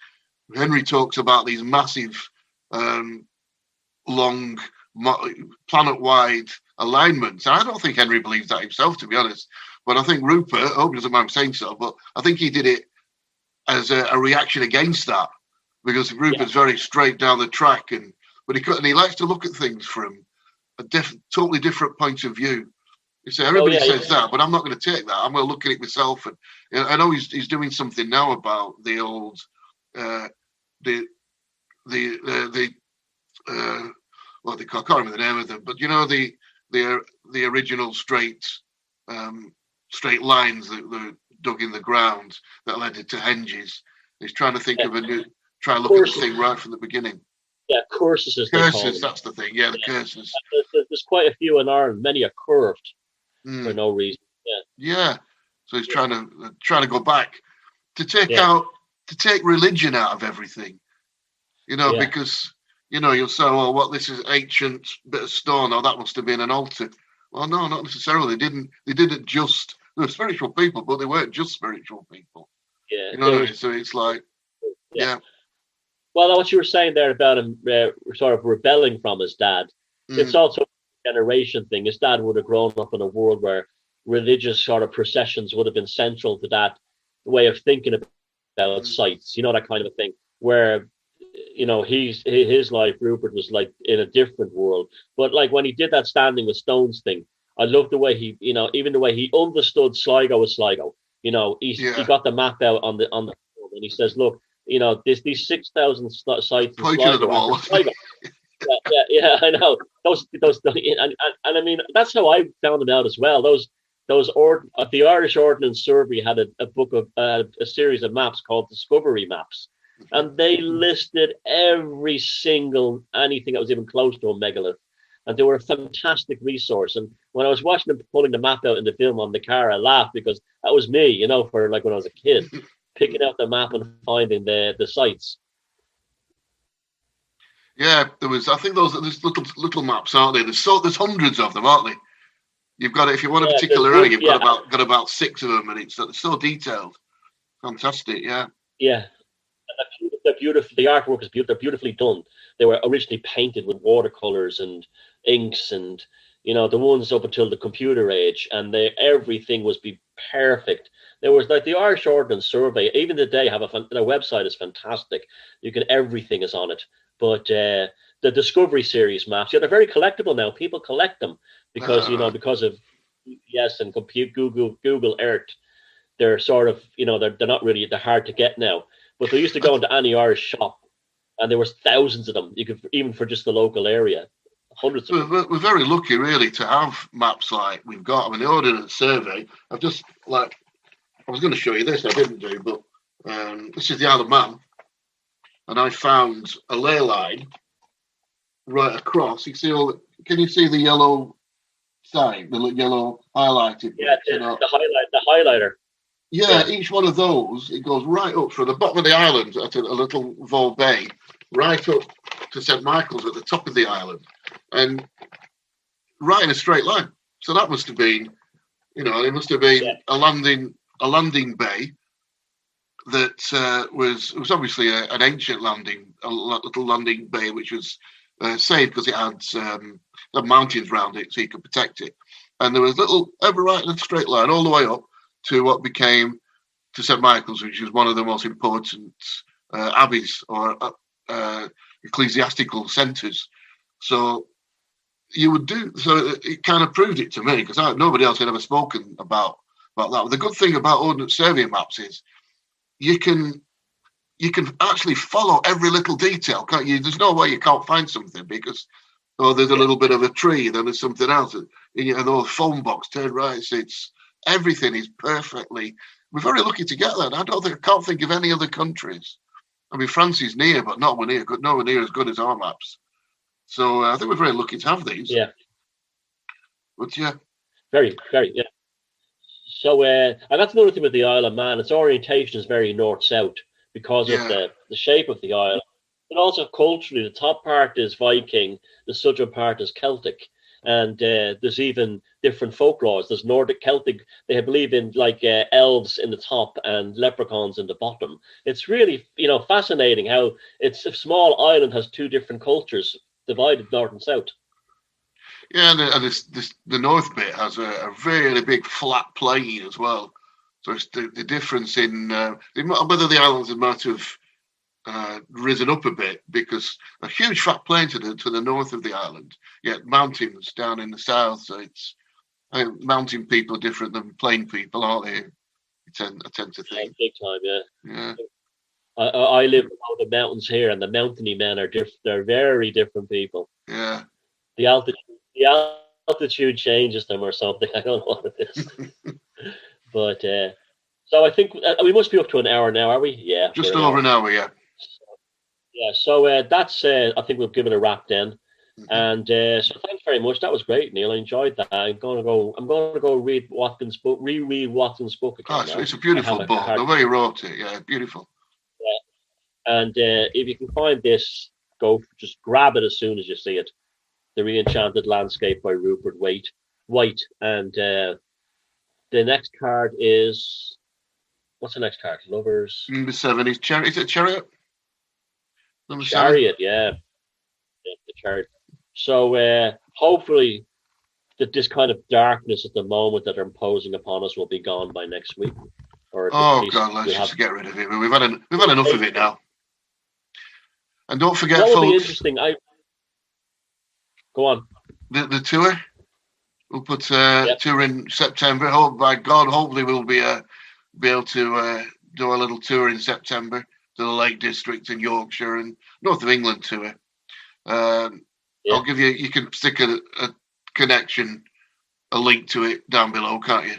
Henry talks about these massive, long, planet-wide alignments. And I don't think Henry believes that himself, to be honest. But I think Rupert, I hope he doesn't mind saying so, but I think he did it as a reaction against that, because Rupert's very straight down the track, but he likes to look at things from a totally different point of view. You say everybody says that, but I'm not going to take that. I'm going to look at it myself, and I know he's doing something now about the old what they call, I can't remember the name of them, but the original straight lines that were dug in the ground that led to henges, He's trying to think Yeah. of try and look at the thing right from the beginning. Yeah, curses as they call Curses, them. that's the thing. Yeah, the curses. There's quite a few in Ireland. Many are curved for Mm. no reason. Yeah. So he's trying to go back to take Yeah. take religion out of everything. Yeah. Because you'll say, "Oh, what this is ancient bit of stone? Oh, that must have been an altar." Well, no, not necessarily. They didn't just. They were spiritual people, but they weren't just spiritual people. Yeah. You know what I mean? So it's like, yeah. Well, what you were saying there about him sort of rebelling from his dad, it's also a generation thing. His dad would have grown up in a world where religious sort of processions would have been central to that way of thinking about sites, that kind of a thing, where, his life, Rupert, was like in a different world. But like when he did that standing with stones thing, I love the way he, even the way he understood Sligo was Sligo. He got the map out on the and he says, look, these 6,000 sites in Sligo are for Sligo. Yeah, I know. Those, and I mean, that's how I found them out as well. The Irish Ordnance Survey had a book of a series of maps called Discovery Maps, and they listed every single anything that was even close to a megalith, and they were a fantastic resource. And when I was watching them pulling the map out in the film on the car, I laughed because that was me, for like when I was a kid, picking out the map and finding the sites. Yeah, I think there's little maps, aren't there? There's hundreds of them, aren't they? You've got it if you want a particular area. You've got about 6 of them, and it's so detailed. Fantastic, yeah. Yeah, they're beautiful. The artwork is beautiful. They're beautifully done. They were originally painted with watercolors and inks, and the ones up until the computer age, and everything was perfect. There was like the Irish Ordnance Survey. Even today, their website is fantastic. Everything is on it. But the Discovery Series maps, they're very collectible now. People collect them because because of GPS and Google Earth. They're sort of they're not really, they're hard to get now. But they used to go into any Irish shop, and there was thousands of them. You could, even for just the local area, hundreds of them. We're very lucky, really, to have maps like we've got. I mean, the Ordnance Survey. I was going to show you this. I didn't do, but this is the Isle of Man. And I found a ley line right across. Can you see the yellow sign, the yellow highlighted? Yeah, the highlighter. Yeah, each one of those, it goes right up from the bottom of the island at a little Vol Bay, right up to St. Michael's at the top of the island, and right in a straight line. So that must have been, it must have been a landing bay. That was obviously an ancient little landing bay, which was saved because it had the mountains around it, so you could protect it. And there was right in a straight line all the way up to what became to St. Michael's, which was one of the most important abbeys or ecclesiastical centres. So it kind of proved it to me, because nobody else had ever spoken about that. The good thing about Ordnance Survey maps is you can actually follow every little detail, can't you? There's no way you can't find something, because there's a little bit of a tree, then there's something else, and the phone box turn right. It's everything is perfectly. We're very lucky to get that. I can't think of any other countries. I mean, France is near, but nowhere near as good as our maps. So I think we're very lucky to have these. Yeah. But yeah. Very, very, yeah. So, and that's another thing with the Isle of Man. Its orientation is very north-south because of the shape of the isle. But also culturally, the top part is Viking, the southern part is Celtic. And there's even different folklores. There's Nordic Celtic. They believe in like elves in the top and leprechauns in the bottom. It's really, fascinating how it's a small island has two different cultures divided north and south. Yeah, and the north bit has a really big flat plain as well. So it's the difference in whether the islands might have risen up a bit, because a huge flat plain to the north of the island, yet mountains down in the south. So it's mountain people are different than plain people, aren't they? I tend to think. Big time, yeah. Yeah. I live below the mountains here, and the mountainy men are they're very different people. Yeah. The altitude changes them or something. I don't know what it is. But So I think we must be up to an hour now, are we? Yeah, Just we're over an hour, yeah. Yeah, so that's I think we'll give it a wrap then. Mhm. And so thanks very much. That was great, Neil. I enjoyed that. I'm gonna go read Watkins' book, reread Watkins' book again. Oh, Now. it's a beautiful book. The way he wrote it, yeah, beautiful. And if you can find this, just grab it as soon as you see it. The Re-enchanted Landscape by Rupert White. And the next card is, what's the next card? Lovers. Number 7 is Chariot. Is it Chariot? Number Chariot, yeah, the Chariot. So hopefully that this kind of darkness at the moment that are imposing upon us will be gone by next week. Or oh God, let's just get rid of it. We've had enough of it now. And don't forget, what folks. Be interesting. Go on. The tour. We'll put tour in September. Hope by God, hopefully we'll be able to do a little tour in September to the Lake District in Yorkshire and North of England tour. I'll give you. You can stick a connection, a link to it down below, can't you?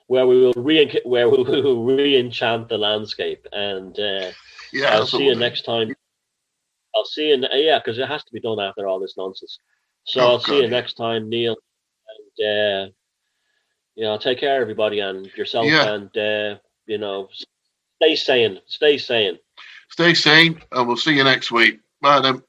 Where we will re-enchant the landscape, and I'll see you next time. I'll see you. Because it has to be done after all this nonsense. So I'll see you next time, Neil. And take care, everybody, and yourself, and stay sane. Stay sane. Stay sane, and we'll see you next week. Bye then.